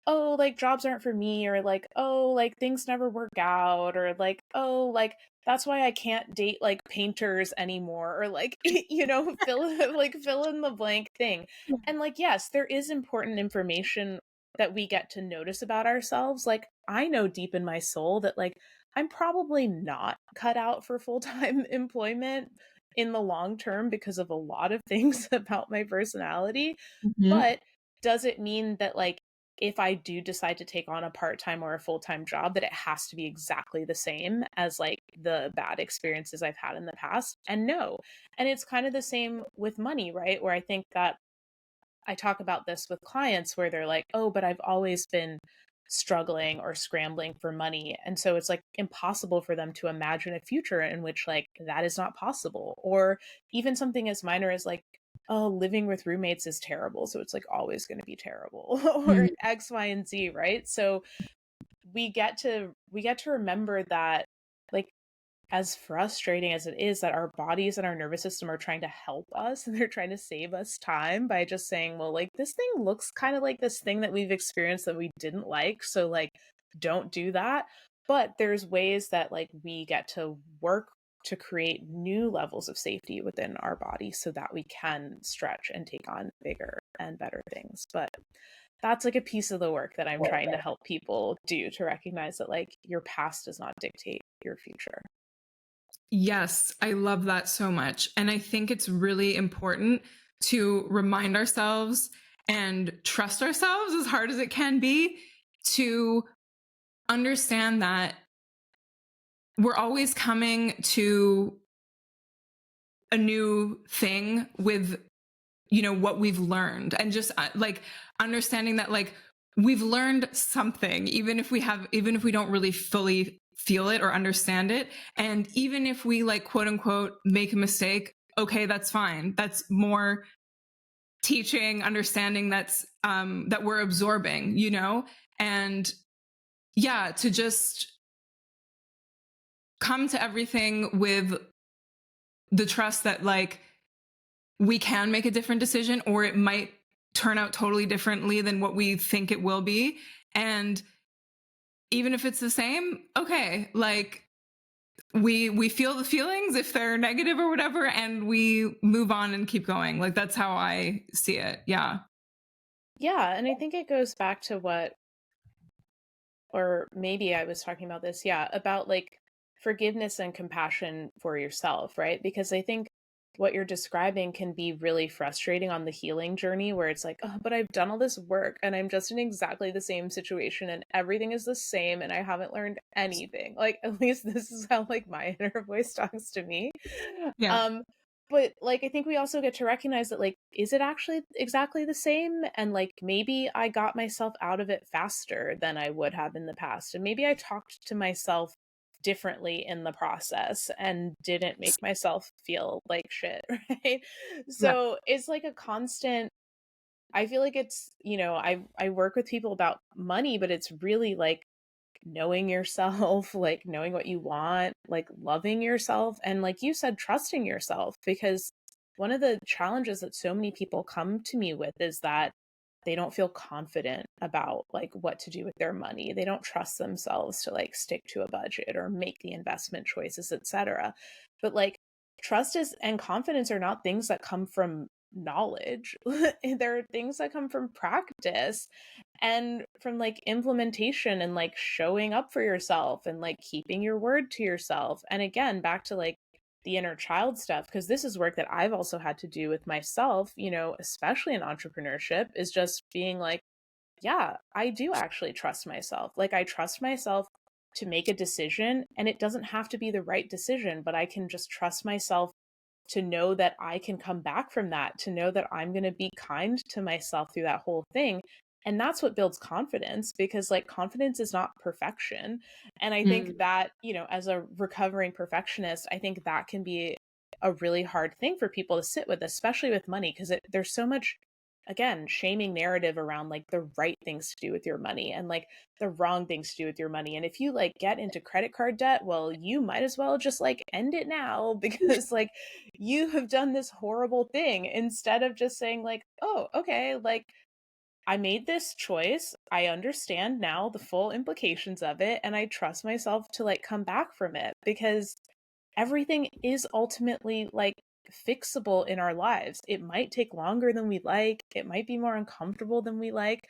oh, like jobs aren't for me, or like, oh, like things never work out, or like, oh, like that's why I can't date like painters anymore, or like fill in the blank thing. And like, yes, there is important information that we get to notice about ourselves. Like I know deep in my soul that like I'm probably not cut out for full-time employment in the long term because of a lot of things about my personality. Mhm. But does it mean that like if I do decide to take on a part-time or a full-time job, that it has to be exactly the same as like the bad experiences I've had in the past? And no. And it's kind of the same with money, right? Where I think that I talk about this with clients where they're like, oh, but I've always been struggling or scrambling for money. And so it's like impossible for them to imagine a future in which like that is not possible. Or even something as minor as like, oh, living with roommates is terrible. So it's like always going to be terrible or Mm. X, Y, and Z, right? So we get to remember that like as frustrating as it is that our bodies and our nervous system are trying to help us and they're trying to save us time by just saying, well, like this thing looks kind of like this thing that we've experienced that we didn't like. So, like, don't do that. But there's ways that, like, we get to work to create new levels of safety within our body so that we can stretch and take on bigger and better things. But that's like a piece of the work that I'm trying to help people do, to recognize that like your past does not dictate your future. Yes, I love that so much. And I think it's really important to remind ourselves and trust ourselves as hard as it can be to understand that we're always coming to a new thing with, you know, what we've learned, and just like understanding that like we've learned something, even if we don't really fully feel it or understand it. And even if we like quote unquote make a mistake, okay, that's fine. That's more teaching, understanding, that we're absorbing, you know? And yeah, to just come to everything with the trust that like we can make a different decision, or it might turn out totally differently than what we think it will be. And even if it's the same, okay, like we feel the feelings if they're negative or whatever, and we move on and keep going. Like that's how I see it. Yeah. Yeah, and I think it goes back to what, or maybe I was talking about this, yeah, about like forgiveness and compassion for yourself, right? Because I think what you're describing can be really frustrating on the healing journey, where it's like, oh, but I've done all this work and I'm just in exactly the same situation and everything is the same and I haven't learned anything. Like, at least this is how like my inner voice talks to me. Yeah. Um, but like I think we also get to recognize that like, is it actually exactly the same? And like maybe I got myself out of it faster than I would have in the past, and maybe I talked to myself differently in the process and didn't make myself feel like shit. Right? Yeah. So it's like a constant, I feel like it's, I work with people about money, but it's really like knowing yourself, like knowing what you want, like loving yourself, and like you said, trusting yourself. Because one of the challenges that so many people come to me with is that they don't feel confident about like what to do with their money. They don't trust themselves to like stick to a budget or make the investment choices, etc. But like trust is and confidence are not things that come from knowledge. They're things that come from practice and from like implementation and like showing up for yourself and like keeping your word to yourself. And again, back to like the inner child stuff, because this is work that I've also had to do with myself, especially in entrepreneurship, is just being like, yeah, I do actually trust myself. Like, I trust myself to make a decision, and it doesn't have to be the right decision, but I can just trust myself to know that I can come back from that, to know that I'm going to be kind to myself through that whole thing. And that's what builds confidence, because like confidence is not perfection. And I think Mm. that, as a recovering perfectionist, I think that can be a really hard thing for people to sit with, especially with money, because there's so much, again, shaming narrative around like the right things to do with your money and like the wrong things to do with your money. And if you like get into credit card debt, well, you might as well just like end it now because like you have done this horrible thing, instead of just saying like, oh, okay, like I made this choice. I understand now the full implications of it, and I trust myself to like come back from it, because everything is ultimately like fixable in our lives. It might take longer than we like, it might be more uncomfortable than we like,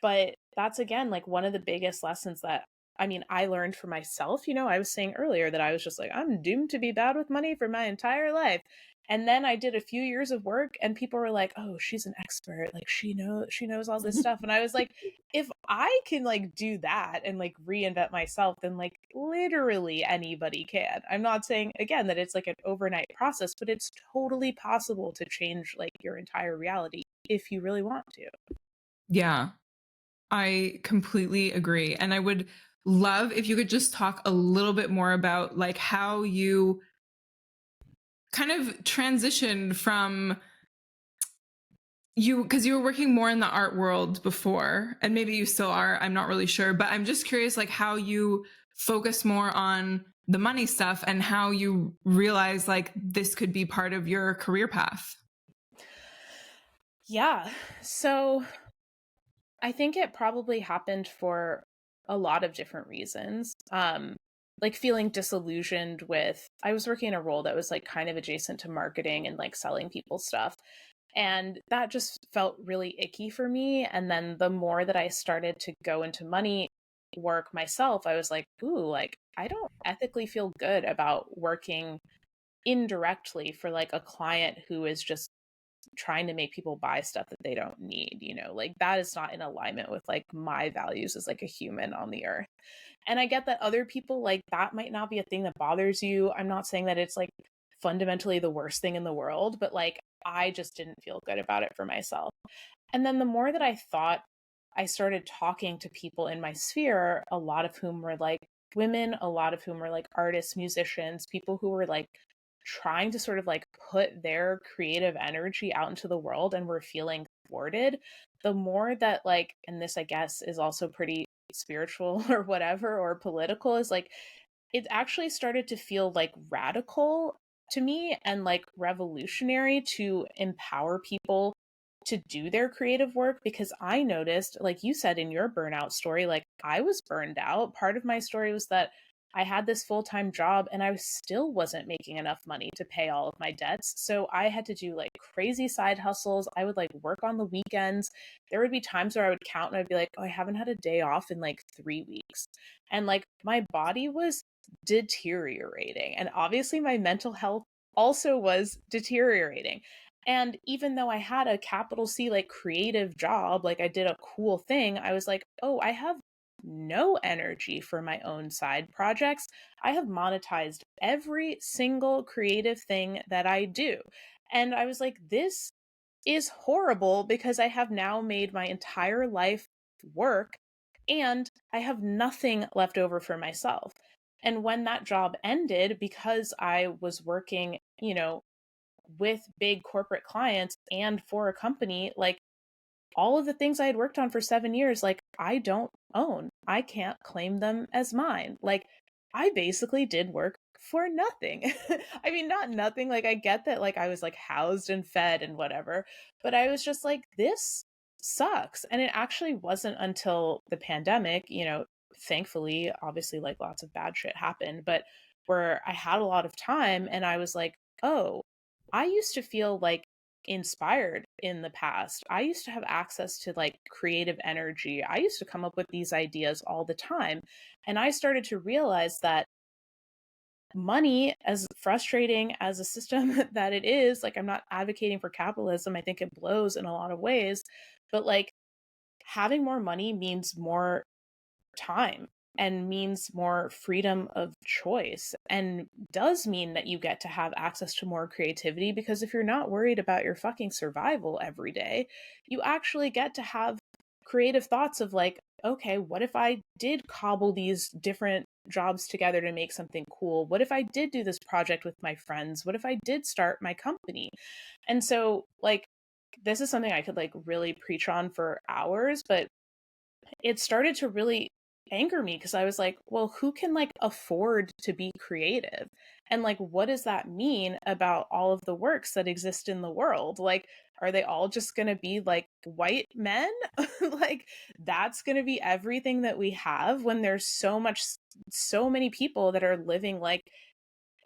but that's again like one of the biggest lessons that I learned for myself. I was saying earlier that I was just like, I'm doomed to be bad with money for my entire life. And then I did a few years of work and people were like, "Oh, she's an expert. Like she knows all this stuff." And I was like, if I can like do that and like reinvent myself, then like literally anybody can. I'm not saying again that it's like an overnight process, but it's totally possible to change like your entire reality if you really want to. Yeah. I completely agree. And I would love if you could just talk a little bit more about like how you kind of transitioned from because you were working more in the art world before, and maybe you still are, I'm not really sure, but I'm just curious like how you focus more on the money stuff and how you realize like this could be part of your career path. Yeah. So I think it probably happened for a lot of different reasons. Like feeling disillusioned with, I was working in a role that was like kind of adjacent to marketing and like selling people stuff. And that just felt really icky for me. And then the more that I started to go into money work myself, I was like, ooh, like I don't ethically feel good about working indirectly for like a client who is just trying to make people buy stuff that they don't need, like that is not in alignment with like my values as like a human on the earth. And I get that other people, like, that might not be a thing that bothers you. I'm not saying that it's like fundamentally the worst thing in the world, but like I just didn't feel good about it for myself. And then the more that I thought, I started talking to people in my sphere, a lot of whom were like women, a lot of whom were like artists, musicians, people who were like trying to sort of like put their creative energy out into the world and were feeling thwarted. The more that like, and this I guess is also pretty spiritual or whatever, or political, is like it actually started to feel like radical to me and like revolutionary to empower people to do their creative work. Because I noticed, like you said in your burnout story, like I was burned out. Part of my story was that I had this full-time job and I still wasn't making enough money to pay all of my debts. So I had to do like crazy side hustles. I would like work on the weekends. There would be times where I would count and I'd be like, oh, I haven't had a day off in like 3 weeks. And like my body was deteriorating. And obviously my mental health also was deteriorating. And even though I had a capital C, like creative job, like I did a cool thing, I was like, oh, I have no energy for my own side projects. I have monetized every single creative thing that I do. And I was like, this is horrible because I have now made my entire life work and I have nothing left over for myself. And when that job ended, because I was working, with big corporate clients and for a company, like all of the things I had worked on for 7 years, like I don't own. I can't claim them as mine. Like I basically did work for nothing. I mean, not nothing. Like I get that like I was like housed and fed and whatever, but I was just like, this sucks. And it actually wasn't until the pandemic, thankfully, obviously like lots of bad shit happened, but where I had a lot of time and I was like, oh, I used to feel like inspired in the past. I used to have access to like creative energy. I used to come up with these ideas all the time. And I started to realize that money, as frustrating as a system that it is, like I'm not advocating for capitalism. I think it blows in a lot of ways, but like having more money means more time and means more freedom of choice and does mean that you get to have access to more creativity, because if you're not worried about your fucking survival every day, you actually get to have creative thoughts of like, okay, what if I did cobble these different jobs together to make something cool? What if I did do this project with my friends? What if I did start my company? And so like this is something I could like really preach on for hours, but it started to really anger me because I was like, well, who can like afford to be creative? And like, what does that mean about all of the works that exist in the world? Like, are they all just going to be like white men? Like, that's going to be everything that we have when there's so many people that are living like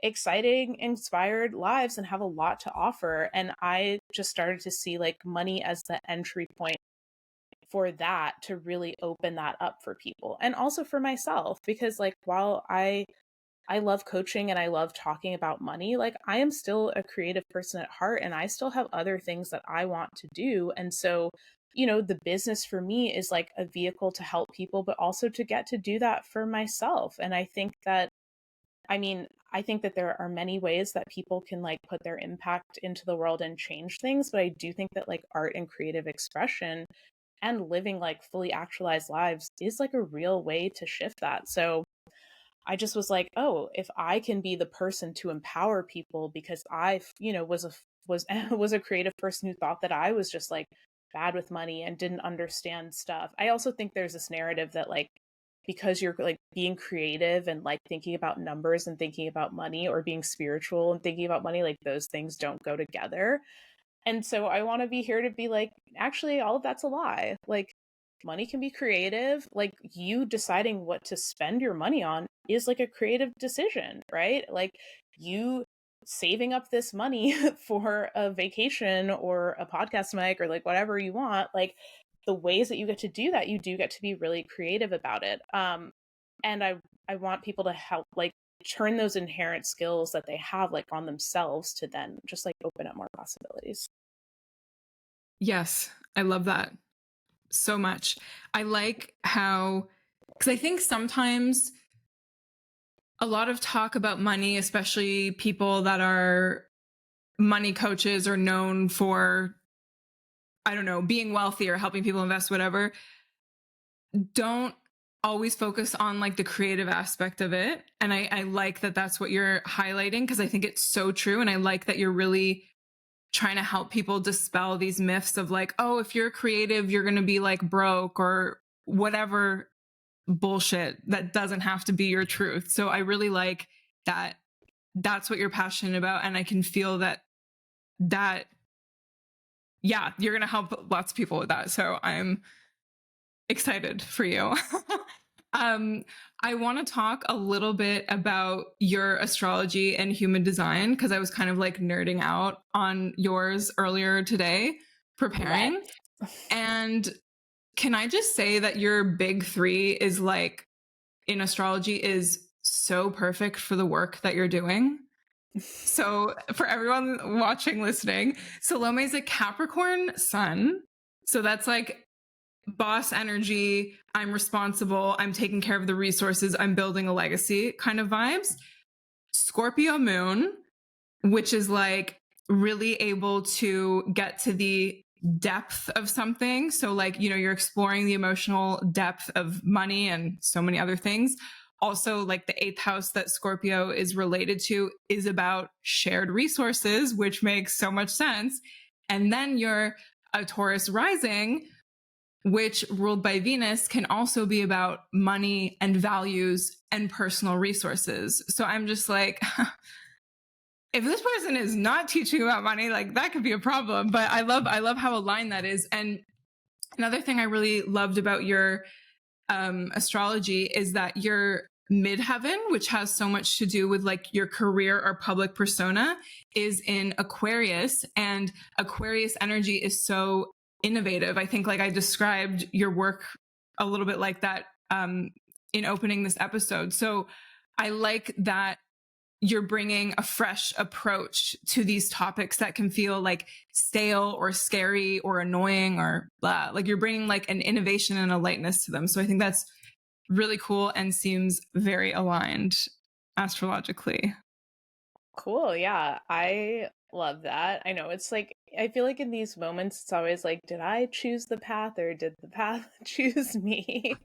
exciting, inspired lives and have a lot to offer. And I just started to see like money as the entry point for that to really open that up for people and also for myself, because like while I love coaching and I love talking about money, like I am still a creative person at heart and I still have other things that I want to do. And so the business for me is like a vehicle to help people but also to get to do that for myself. And I think that there are many ways that people can like put their impact into the world and change things, but I do think that like art and creative expression and living like fully actualized lives is like a real way to shift that. So I just was like, oh, if I can be the person to empower people, because I, was was a creative person who thought that I was just like bad with money and didn't understand stuff. I also think there's this narrative that like because you're like being creative and like thinking about numbers and thinking about money, or being spiritual and thinking about money, like those things don't go together. And so I want to be here to be like, actually, all of that's a lie. Like, money can be creative. Like, you deciding what to spend your money on is like a creative decision, right? Like, you saving up this money for a vacation or a podcast mic or like whatever you want, like the ways that you get to do that, you do get to be really creative about it. And I want people to help like turn those inherent skills that they have like on themselves to then just like open up more possibilities. Yes, I love that so much. I like how, because I think sometimes a lot of talk about money, especially people that are money coaches or known for, I don't know, being wealthy or helping people invest, whatever, don't always focus on like the creative aspect of it. And I like that that's what you're highlighting, because I think it's so true. And I like that you're really trying to help people dispel these myths of like, oh, if you're creative, you're going to be like broke or whatever bullshit that doesn't have to be your truth. So I really like that that's what you're passionate about. And I can feel that, yeah, you're going to help lots of people with that. So I'm excited for you. I want to talk a little bit about your astrology and human design, because I was kind of like nerding out on yours earlier today, preparing. And can I just say that your big three is like in astrology is so perfect for the work that you're doing. So for everyone watching, listening, Selomé is a Capricorn sun. So that's like boss energy. I'm responsible. I'm taking care of the resources. I'm building a legacy kind of vibes. Scorpio moon, which is like really able to get to the depth of something. So like, you know, you're exploring the emotional depth of money and so many other things. Also, like the eighth house that Scorpio is related to is about shared resources, which makes so much sense. And then you're a Taurus rising, which ruled by Venus can also be about money and values and personal resources. So I'm just like, if this person is not teaching about money, like that could be a problem. But I love how aligned that is. And another thing I really loved about your astrology is that your midheaven, which has so much to do with like your career or public persona, is in Aquarius, and Aquarius energy is so innovative. I think like I described your work a little bit like that in opening this episode. So I like that you're bringing a fresh approach to these topics that can feel like stale or scary or annoying or blah. Like you're bringing like an innovation and a lightness to them. So I think that's really cool and seems very aligned astrologically. Cool. Yeah. I love that. I know it's like, I feel like in these moments, it's always like, did I choose the path or did the path choose me?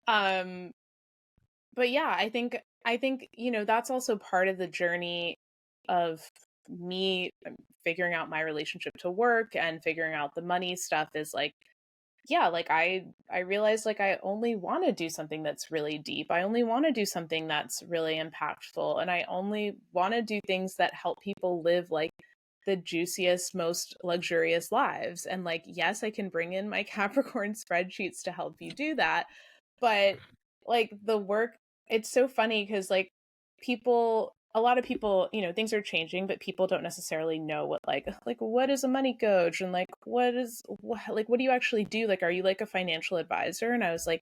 um, but yeah, I think, you know, that's also part of the journey of me figuring out my relationship to work and figuring out the money stuff is like, yeah, like I realized like I only want to do something that's really deep. I only want to do something that's really impactful, and I only want to do things that help people live like the juiciest, most luxurious lives. And like, yes, I can bring in my Capricorn spreadsheets to help you do that, but like the work, it's so funny because like people, a lot of people, you know, things are changing, but people don't necessarily know what like what is a money coach and like what do you actually do, like are you like a financial advisor? And I was like,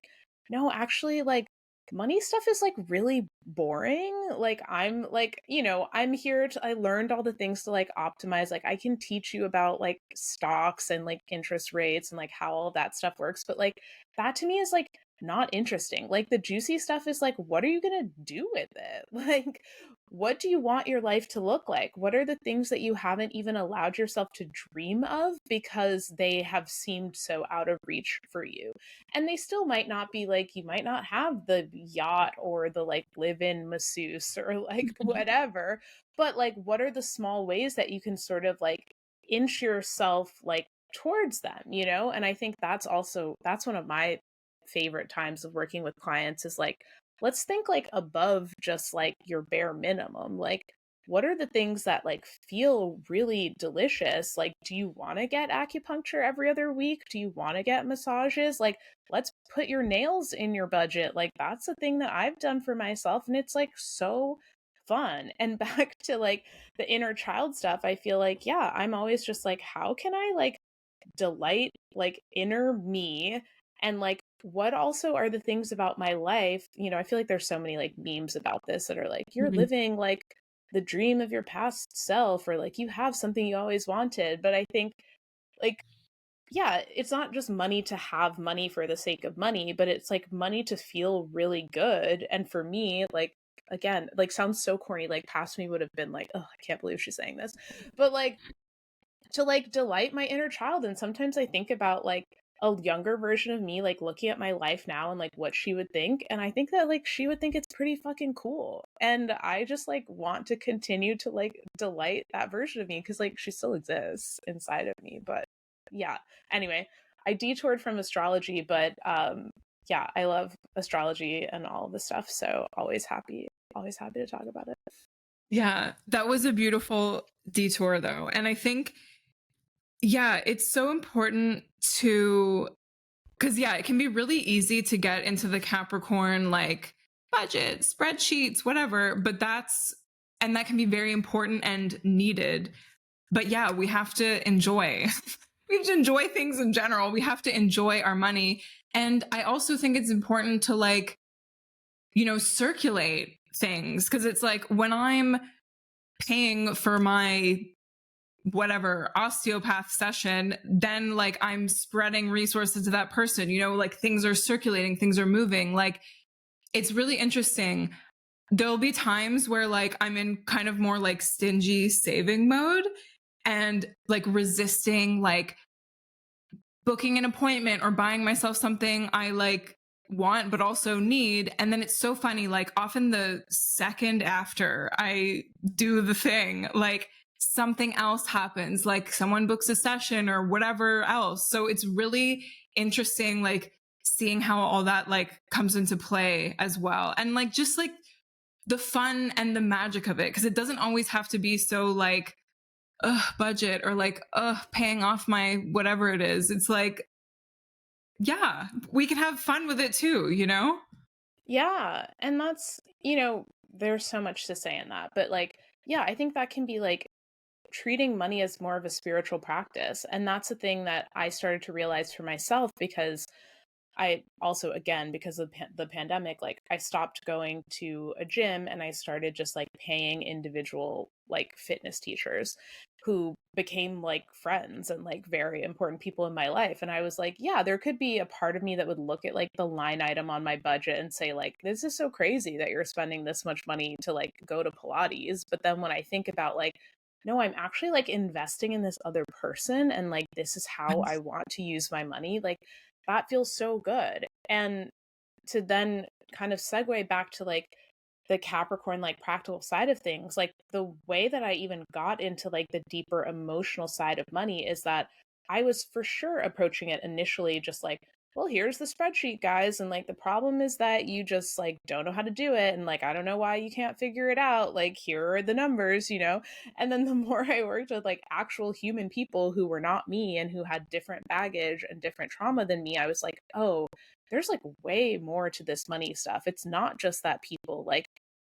no, actually, like money stuff is like really boring. Like I'm like, you know, I'm here to, I learned all the things to like optimize. Like I can teach you about like stocks and like interest rates and like how all that stuff works, but like that to me is like not interesting. Like the juicy stuff is like, what are you going to do with it? Like, what do you want your life to look like? What are the things that you haven't even allowed yourself to dream of because they have seemed so out of reach for you? And they still might not be like, you might not have the yacht or the like live in masseuse or like whatever, but like, what are the small ways that you can sort of like inch yourself like towards them, you know? And I think that's also, that's one of my favorite times of working with clients is like, let's think like above just like your bare minimum. Like, what are the things that like feel really delicious? Like, do you want to get acupuncture every other week? Do you want to get massages? Like, let's put your nails in your budget. Like, that's a thing that I've done for myself. And it's like so fun. And back to like the inner child stuff, I feel like, yeah, I'm always just like, how can I like delight like inner me? And like, what also are the things about my life? You know, I feel like there's so many like memes about this that are like, you're Mhm. living like the dream of your past self, or like you have something you always wanted. But I think like, yeah, it's not just money to have money for the sake of money, but it's like money to feel really good. And for me, like, again, like sounds so corny, like past me would have been like, oh, I can't believe she's saying this. But like to like delight my inner child. And sometimes I think about like a younger version of me, like looking at my life now and like what she would think. And I think that like she would think it's pretty fucking cool. And I just like want to continue to like delight that version of me because like she still exists inside of me. But yeah, anyway, I detoured from astrology, but yeah, I love astrology and all of the stuff. So always happy to talk about it. Yeah, that was a beautiful detour though. And I think, yeah, it's so important to, because yeah, it can be really easy to get into the Capricorn, like budget, spreadsheets, whatever, but and that can be very important and needed. But yeah, we have to enjoy. We have to enjoy things in general. We have to enjoy our money. And I also think it's important to like, circulate things. Because it's like when I'm paying for my whatever osteopath session, then like I'm spreading resources to that person, like things are circulating, things are moving. Like it's really interesting. There'll be times where like I'm in kind of more like stingy saving mode and like resisting like booking an appointment or buying myself something I like want but also need. And then it's so funny, like often the second after I do the thing, like something else happens, like someone books a session or whatever else. So it's really interesting, like seeing how all that like comes into play as well. And like just like the fun and the magic of it, because it doesn't always have to be so like budget or like paying off my whatever it is. It's like, yeah, we can have fun with it too, Yeah, and that's, there's so much to say in that, but like, yeah, I think that can be like treating money as more of a spiritual practice. And that's the thing that I started to realize for myself because I also, again, because of the pandemic, like I stopped going to a gym and I started just like paying individual like fitness teachers who became like friends and like very important people in my life. And I was like, yeah, there could be a part of me that would look at like the line item on my budget and say, like, this is so crazy that you're spending this much money to like go to Pilates. But then when I think about like, no, I'm actually like investing in this other person and like this is how I want to use my money. Like that feels so good. And to then kind of segue back to like the Capricorn, like practical side of things, like the way that I even got into like the deeper emotional side of money is that I was for sure approaching it initially just like, well, here's the spreadsheet, guys. And like the problem is that you just like don't know how to do it. And like, I don't know why you can't figure it out. Like, here are the numbers, And then the more I worked with like actual human people who were not me and who had different baggage and different trauma than me, I was like, oh, there's like way more to this money stuff. It's not just that people like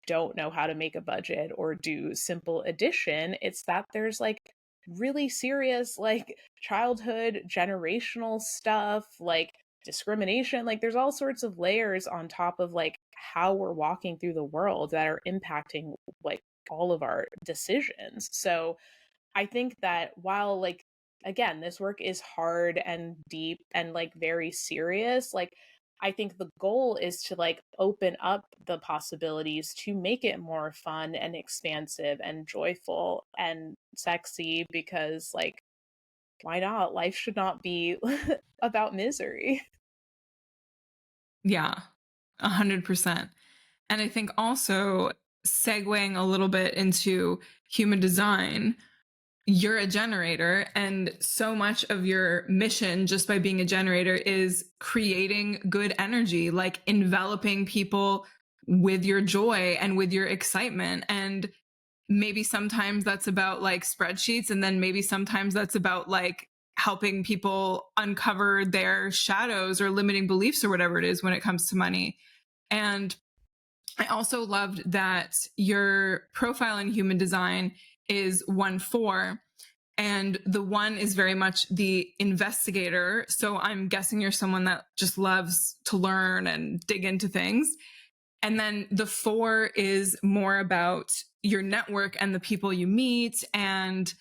don't know how to make a budget or do simple addition. It's that there's like really serious like childhood generational stuff, like discrimination, like there's all sorts of layers on top of like how we're walking through the world that are impacting like all of our decisions. So I think that while like again this work is hard and deep and like very serious, like I think the goal is to like open up the possibilities to make it more fun and expansive and joyful and sexy because like why not? Life should not be about misery. Yeah, 100%. And I think also segueing a little bit into human design, you're a generator, and so much of your mission just by being a generator is creating good energy, like enveloping people with your joy and with your excitement. And maybe sometimes that's about like spreadsheets, and then maybe sometimes that's about like helping people uncover their shadows or limiting beliefs or whatever it is when it comes to money. And I also loved that your profile in human design is 1-4. And the 1 is very much the investigator. So I'm guessing you're someone that just loves to learn and dig into things. And then the 4 is more about your network and the people you meet. And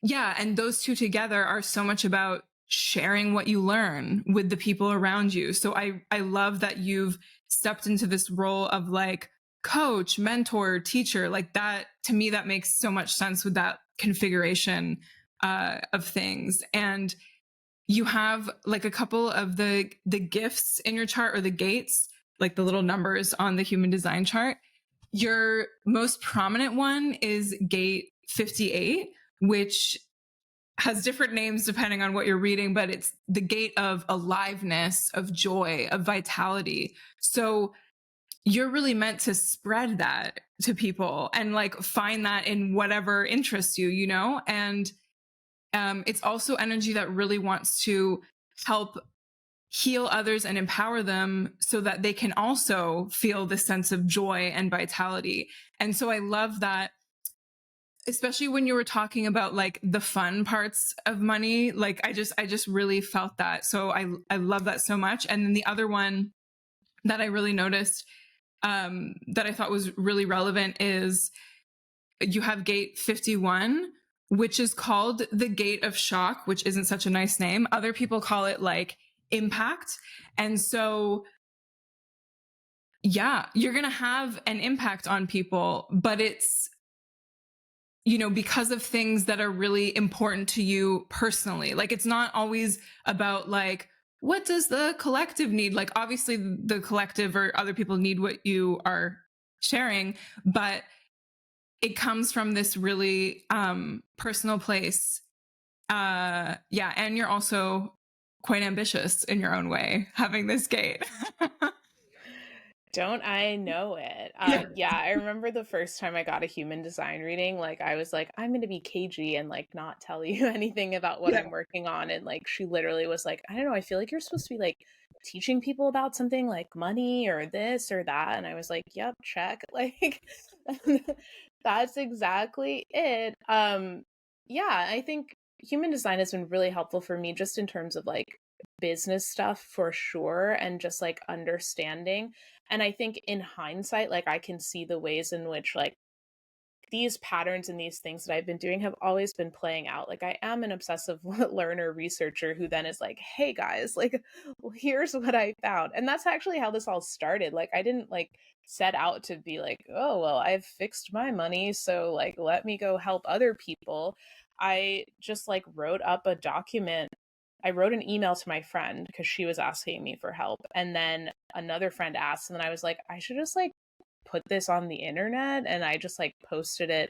yeah, and those two together are so much about sharing what you learn with the people around you. So I love that you've stepped into this role of like coach, mentor, teacher. Like that, to me, that makes so much sense with that configuration of things. And you have like a couple of the gifts in your chart, or the gates, like the little numbers on the human design chart. Your most prominent one is gate 58, which has different names depending on what you're reading, but it's the gate of aliveness, of joy, of vitality. So you're really meant to spread that to people and like find that in whatever interests you, you know? And it's also energy that really wants to help heal others and empower them so that they can also feel this sense of joy and vitality. And so I love that, especially when you were talking about like the fun parts of money. Like I just really felt that. So I love that so much. And then the other one that I really noticed that I thought was really relevant is you have gate 51, which is called the gate of shock, which isn't such a nice name. Other people call it like impact. And so, yeah, you're going to have an impact on people, but it's, you know, because of things that are really important to you personally. Like it's not always about like, what does the collective need? Like obviously the collective or other people need what you are sharing, but it comes from this really personal place. Yeah. And you're also quite ambitious in your own way, having this gate. Don't I know it? Yeah. Yeah, I remember the first time I got a human design reading, like I was like, I'm gonna be cagey and like not tell you anything about what Yeah. I'm working on. And like she literally was like, I don't know, I feel like you're supposed to be like teaching people about something like money or this or that. And I was like, yep, check. Like that's exactly it. Yeah, I think human design has been really helpful for me just in terms of like business stuff for sure, and just like understanding. And I think in hindsight, like I can see the ways in which like these patterns and these things that I've been doing have always been playing out. Like I am an obsessive learner researcher who then is like, hey guys, like well, here's what I found. And that's actually how this all started. Like I didn't like set out to be like, oh well, I've fixed my money, so like let me go help other people. I just like wrote up a document. I wrote an email to my friend because she was asking me for help. And then another friend asked, and then I was like, I should just like put this on the internet. And I just like posted it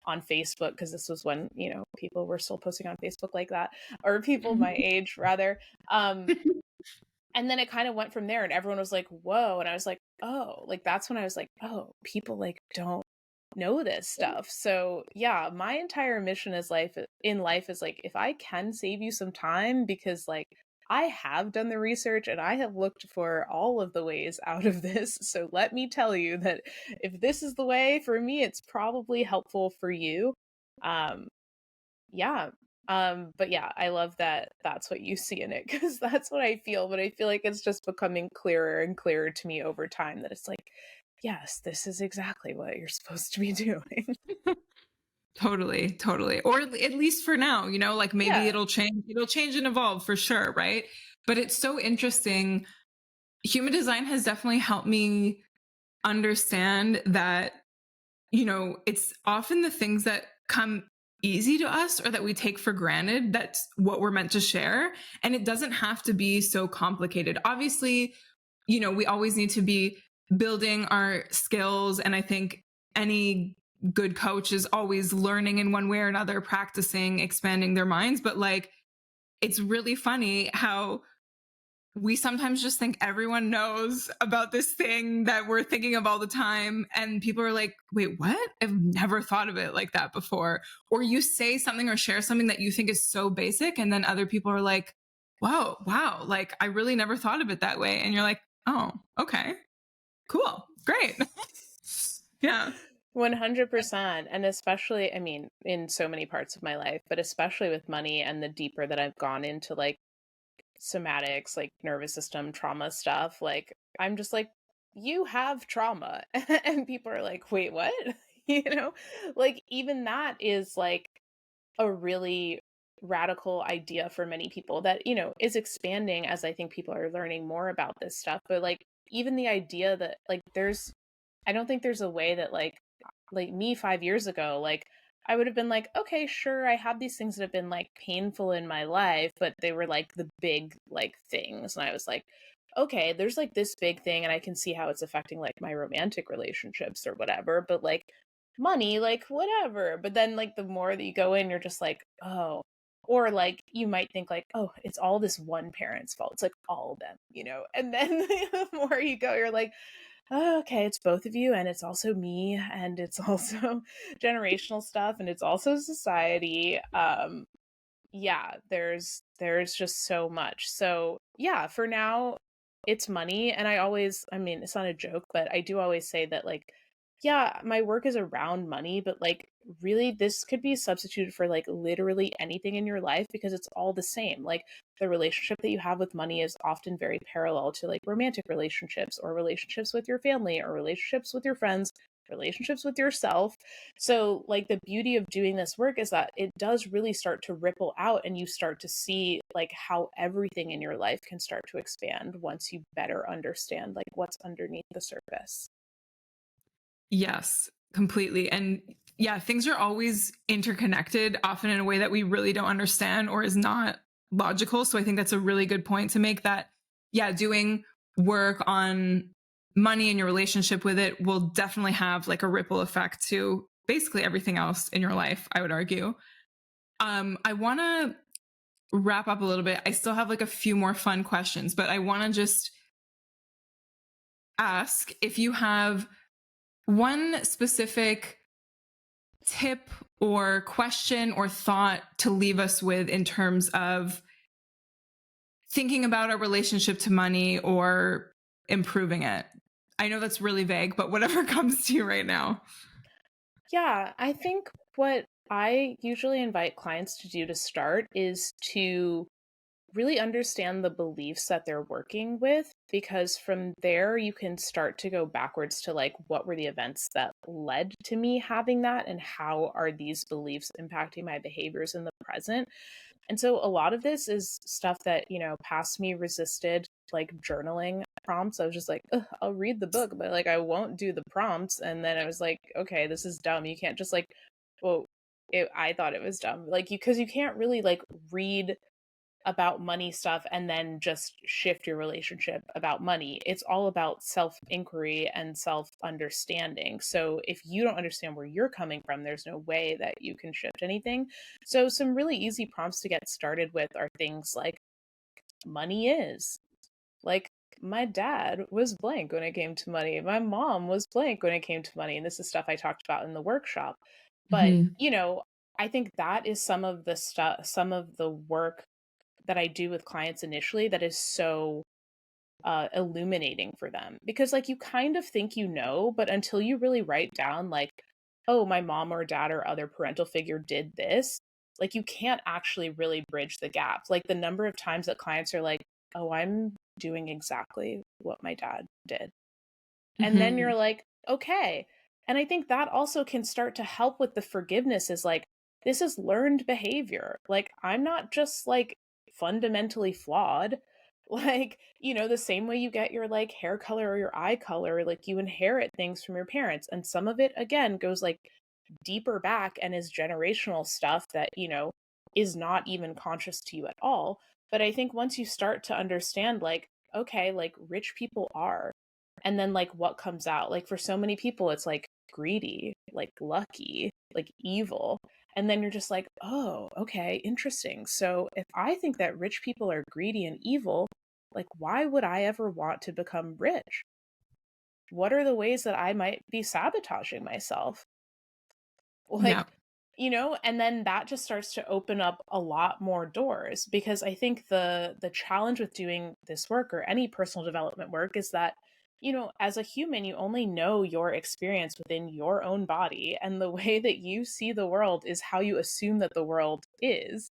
on Facebook because this was when, you know, people were still posting on Facebook like that, or people my age rather. And then it kind of went from there, and everyone was like, whoa. And I was like, oh, like that's when I was like, oh, people like don't know this stuff. So yeah, my entire mission is in life is like, if I can save you some time, because like I have done the research and I have looked for all of the ways out of this. So let me tell you that if this is the way for me, it's probably helpful for you. Um, yeah. But yeah, I love that that's what you see in it, because that's what I feel. But I feel like it's just becoming clearer and clearer to me over time that it's like, yes, this is exactly what you're supposed to be doing. Totally. Or at least for now, you know, like maybe Yeah. it'll change and evolve for sure, right? But it's so interesting. Human design has definitely helped me understand that, you know, it's often the things that come easy to us or that we take for granted that's what we're meant to share. And it doesn't have to be so complicated. Obviously, you know, we always need to be building our skills. And I think any good coach is always learning in one way or another, practicing, expanding their minds. But like, it's really funny how we sometimes just think everyone knows about this thing that we're thinking of all the time. And people are like, wait, what? I've never thought of it like that before. Or you say something or share something that you think is so basic. And then other people are like, whoa, wow. Like I really never thought of it that way. And you're like, oh, okay, cool. Great. Yeah. 100%. And especially, I mean, in so many parts of my life, but especially with money and the deeper that I've gone into like somatics, like nervous system trauma stuff, like I'm just like, you have trauma. And people are like, wait, what? You know, like even that is like a really radical idea for many people that, you know, is expanding as I think people are learning more about this stuff. But like even the idea that like I don't think there's a way that like me 5 years ago, like I would have been like, okay, sure, I have these things that have been like painful in my life, but they were like the big like things. And I was like, okay, there's like this big thing and I can see how it's affecting like my romantic relationships or whatever, but like money, like whatever. But then like the more that you go in, you're just like, oh, or like you might think like, oh, it's all this one parent's fault. It's like all of them, you know? And then the more you go, you're like, oh, okay, it's both of you and it's also me and it's also generational stuff and it's also society. Yeah, there's just so much. So yeah, for now it's money. And I mean, it's not a joke, but I do always say that like, yeah, my work is around money, but like really this could be substituted for like literally anything in your life because it's all the same. Like the relationship that you have with money is often very parallel to like romantic relationships or relationships with your family or relationships with your friends, relationships with yourself. So, like, the beauty of doing this work is that it does really start to ripple out, and you start to see, like, how everything in your life can start to expand once you better understand, like, what's underneath the surface. Yes, completely. And yeah, things are always interconnected, often in a way that we really don't understand or is not logical. So I think that's a really good point to make that, yeah, doing work on money and your relationship with it will definitely have like a ripple effect to basically everything else in your life, I would argue. I want to wrap up a little bit. I still have like a few more fun questions, but I want to just ask if you have one specific tip or question or thought to leave us with in terms of thinking about our relationship to money or improving it? I know that's really vague, but whatever comes to you right now. Yeah, I think what I usually invite clients to do to start is to really understand the beliefs that they're working with, because from there you can start to go backwards to like what were the events that led to me having that and how are these beliefs impacting my behaviors in the present. And so a lot of this is stuff that, you know, past me resisted, like journaling prompts. I was just like, "Ugh, I'll read the book, but like I won't do the prompts." And then I was like, okay, this is dumb. You can't just like, well, I thought it was dumb. Like because you can't really like read about money stuff and then just shift your relationship about money. It's all about self inquiry and self understanding. So if you don't understand where you're coming from, there's no way that you can shift anything. So some really easy prompts to get started with are things like money is. Like my dad was blank when it came to money. My mom was blank when it came to money. And this is stuff I talked about in the workshop. But, Mm-hmm. you know, I think that is some of the stuff, some of the work that I do with clients initially that is so illuminating for them, because like you kind of think you know, but until you really write down like, oh, my mom or dad or other parental figure did this, like you can't actually really bridge the gap. Like the number of times that clients are like, oh, I'm doing exactly what my dad did. And then Mm-hmm. you're like, okay. And I think that also can start to help with the forgiveness is like, this is learned behavior. Like, I'm not just like fundamentally flawed. Like, you know, the same way you get your like hair color or your eye color, like you inherit things from your parents. And some of it, again, goes like deeper back and is generational stuff that, you know, is not even conscious to you at all. But I think once you start to understand, like, okay, like rich people are, and then like what comes out, like for so many people, it's like greedy, like lucky, like evil. And then you're just like, oh, okay, interesting. So if I think that rich people are greedy and evil, like, why would I ever want to become rich? What are the ways that I might be sabotaging myself? Yeah. Like, you know, and then that just starts to open up a lot more doors, because I think the challenge with doing this work or any personal development work is that you know, as a human, you only know your experience within your own body, and the way that you see the world is how you assume that the world is.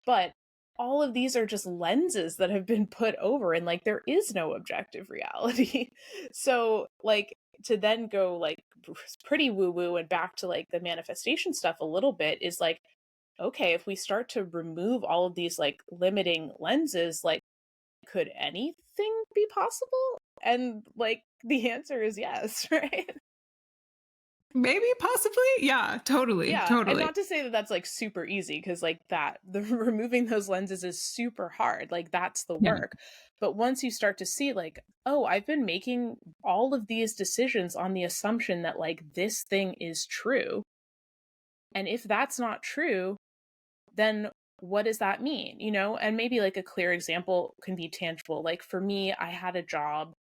But all of these are just lenses that have been put over, and like there is no objective reality. So, like, to then go like pretty woo woo and back to like the manifestation stuff a little bit is like, okay, if we start to remove all of these like limiting lenses, like, could anything be possible? And like the answer is yes, right? Maybe, possibly. Yeah, totally. Yeah, and Totally. not to say that that's like super easy, because like that the removing those lenses is super hard, like that's the Yeah. work. But once you start to see like, oh, I've been making all of these decisions on the assumption that like this thing is true, and if that's not true, then what does that mean, you know? And maybe like a clear example can be tangible. Like for me, I had a job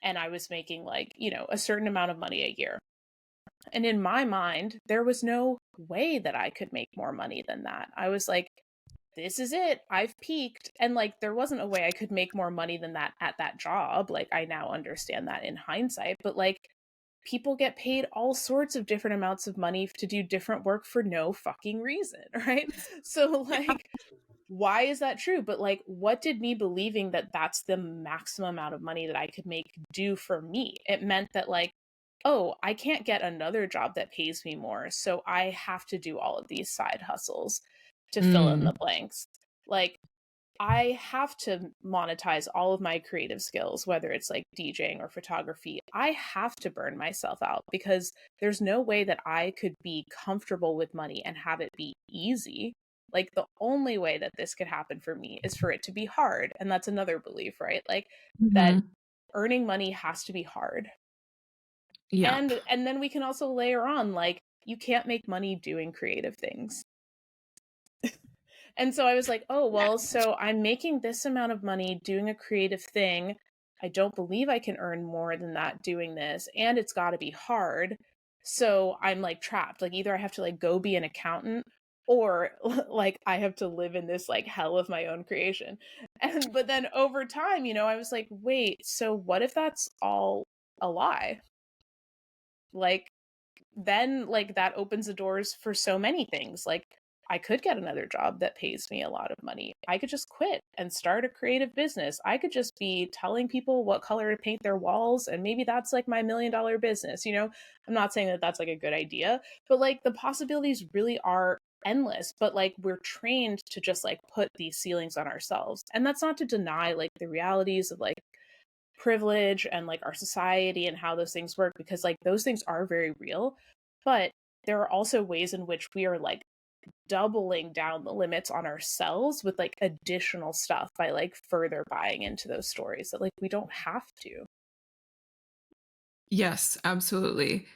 and I was making like, you know, a certain amount of money a year. And in my mind, there was no way that I could make more money than that. I was like, this is it. I've peaked. And like, there wasn't a way I could make more money than that at that job. Like, I now understand that in hindsight. But like, people get paid all sorts of different amounts of money to do different work for no fucking reason, right? So, like, why is that true? But like, what did me believing that that's the maximum amount of money that I could make do for me? It meant that like, oh, I can't get another job that pays me more, so I have to do all of these side hustles to fill in the Mm. blanks. Like, I have to monetize all of my creative skills, whether it's like DJing or photography. I have to burn myself out because there's no way that I could be comfortable with money and have it be easy. Like, the only way that this could happen for me is for it to be hard. And that's another belief, right? Like, that Mhm. earning money has to be hard. Yep. And then we can also layer on like, you can't make money doing creative things. And so I was like, oh, well, so I'm making this amount of money doing a creative thing. I don't believe I can earn more than that doing this. And it's got to be hard. So I'm like trapped. Like, either I have to like go be an accountant, or like I have to live in this like hell of my own creation. And but then over time, you know, I was like, wait, so what if that's all a lie? Like, then like that opens the doors for so many things. Like, I could get another job that pays me a lot of money. I could just quit and start a creative business. I could just be telling people what color to paint their walls, and maybe that's like my $1 million business, you know? I'm not saying that that's like a good idea, but like the possibilities really are endless. But like, we're trained to just like put these ceilings on ourselves. And that's not to deny like the realities of like privilege and like our society and how those things work, because like those things are very real. But there are also ways in which we are like doubling down the limits on ourselves with like additional stuff by like further buying into those stories that like we don't have to. Yes, absolutely.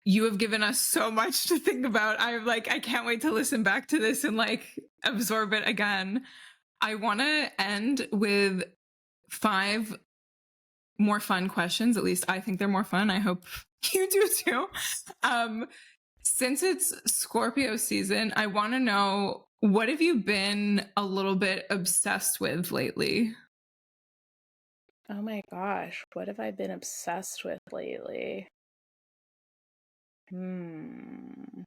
You have given us so much to think about. I can't wait to listen back to this and like absorb it again. I want to end with 5 more fun questions. At least I think they're more fun. I hope you do too. Um, since it's Scorpio season, I want to know, what have you been a little bit obsessed with lately? Oh my gosh, what have I been obsessed with lately? Hmm.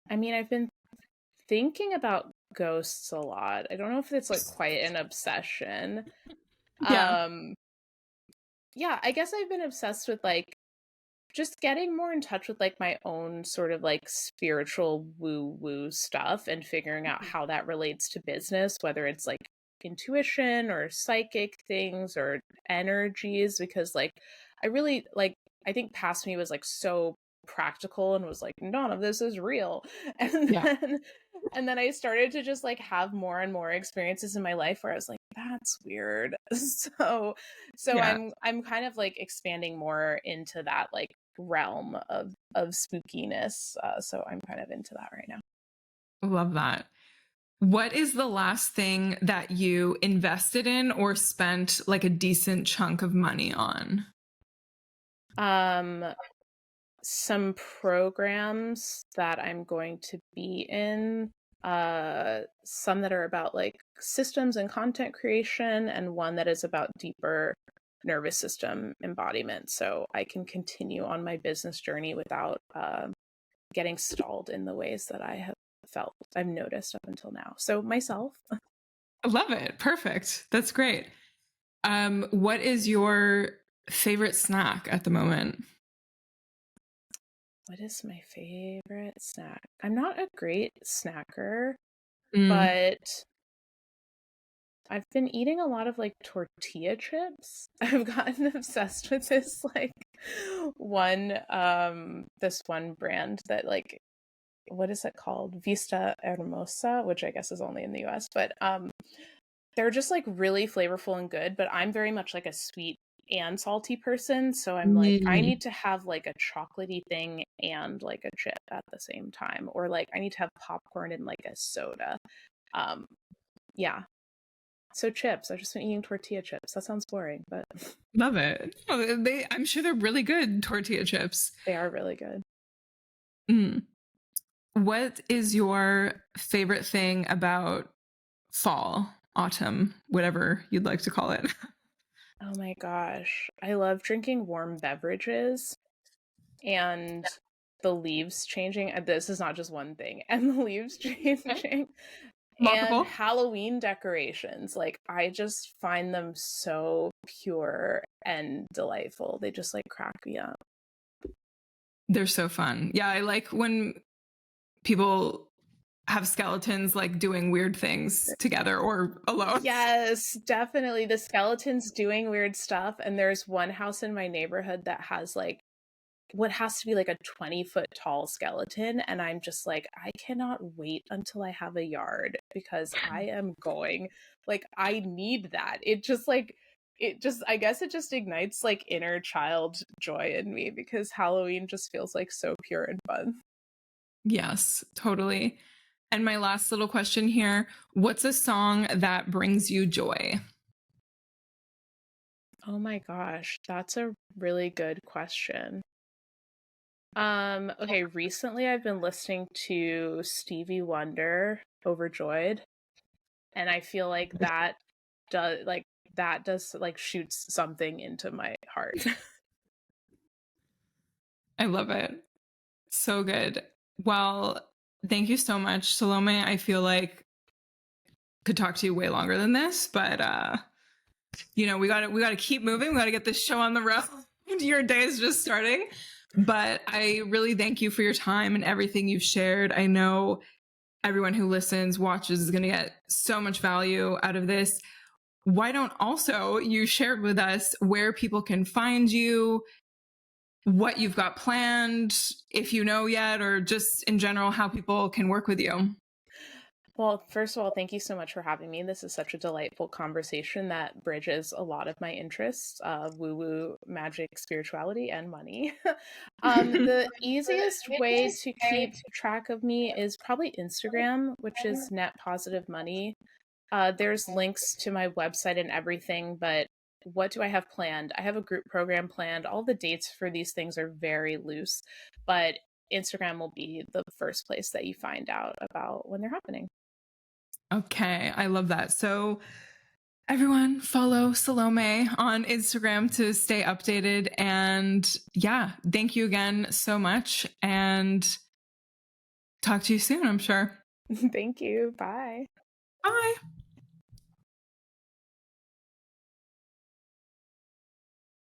I mean, I've been thinking about ghosts a lot. I don't know if it's like quite an obsession. Yeah. Um, yeah, I guess I've been obsessed with like just getting more in touch with like my own sort of like spiritual woo woo stuff and figuring out how that relates to business, whether it's like intuition or psychic things or energies. Because like, I really like, I think past me was like so practical and was like, none of this is real. And Yeah. then I started to just like have more and more experiences in my life where I was like, that's weird. So Yeah. I'm kind of like expanding more into that like realm of spookiness. So I'm kind of into that right now. Love that. What is the last thing that you invested in or spent like a decent chunk of money on? Um, some programs that I'm going to be in. some that are about like systems and content creation, and one that is about deeper nervous system embodiment. So I can continue on my business journey without getting stalled in the ways that I've noticed up until now. So myself. I love it. Perfect. That's great. What is your favorite snack at the moment? What is my favorite snack? I'm not a great snacker, Mm. but I've been eating a lot of like tortilla chips. I've gotten obsessed with this one brand that like, what is it called? Vista Hermosa, which I guess is only in the US, but they're just like really flavorful and good, but I'm very much like a sweet and salty person, so I'm like I Mm. need to have like a chocolatey thing and like a chip at the same time, or like I need to have popcorn and like a soda. Um yeah. So chips. I've just been eating tortilla chips. That sounds boring, but Love it. Oh, I'm sure they're really good tortilla chips. they are really good. Mm. What is your favorite thing about fall, autumn, whatever you'd like to call it? Oh my gosh. I love drinking warm beverages and the leaves changing. And this is not just one thing. And the leaves Okay. changing. And Multiple. Halloween decorations. Like I just find them so pure and delightful. They just like crack me up. They're so fun. Yeah, I like when people have skeletons like doing weird things together or alone. Yes, definitely. The skeletons doing weird stuff. And there's one house in my neighborhood that has like what has to be like a 20-foot tall skeleton. And I'm just like, I cannot wait until I have a yard because I am going, like, I need that. I guess it just ignites like inner child joy in me because Halloween just feels like so pure and fun. Yes, totally. And my last little question here, what's a song that brings you joy? Oh my gosh, that's a really good question. Okay, recently I've been listening to Stevie Wonder, Overjoyed, and I feel like that does like shoots something into my heart. I love it. So good. Well, thank you so much, Salome. I feel like could talk to you way longer than this, but we gotta keep moving. We gotta get this show on the road. Your day is just starting. But I really thank you for your time and everything you've shared. I know everyone who listens, watches is gonna get so much value out of this. Why don't also you share with us where people can find you, what you've got planned, if you know yet, or just in general, how people can work with you? Well, first of all, thank you so much for having me. This is such a delightful conversation that bridges a lot of my interests, woo woo, magic, spirituality, and money. The easiest way to keep track of me is probably Instagram, which is Net Positive Money. There's links to my website and everything, but what do I have planned? I have a group program planned. All the dates for these things are very loose, but Instagram will be the first place that you find out about when they're happening. Okay, I love that. So everyone follow Salome on Instagram to stay updated. And yeah, thank you again so much. And talk to you soon, I'm sure. Thank you. Bye. Bye.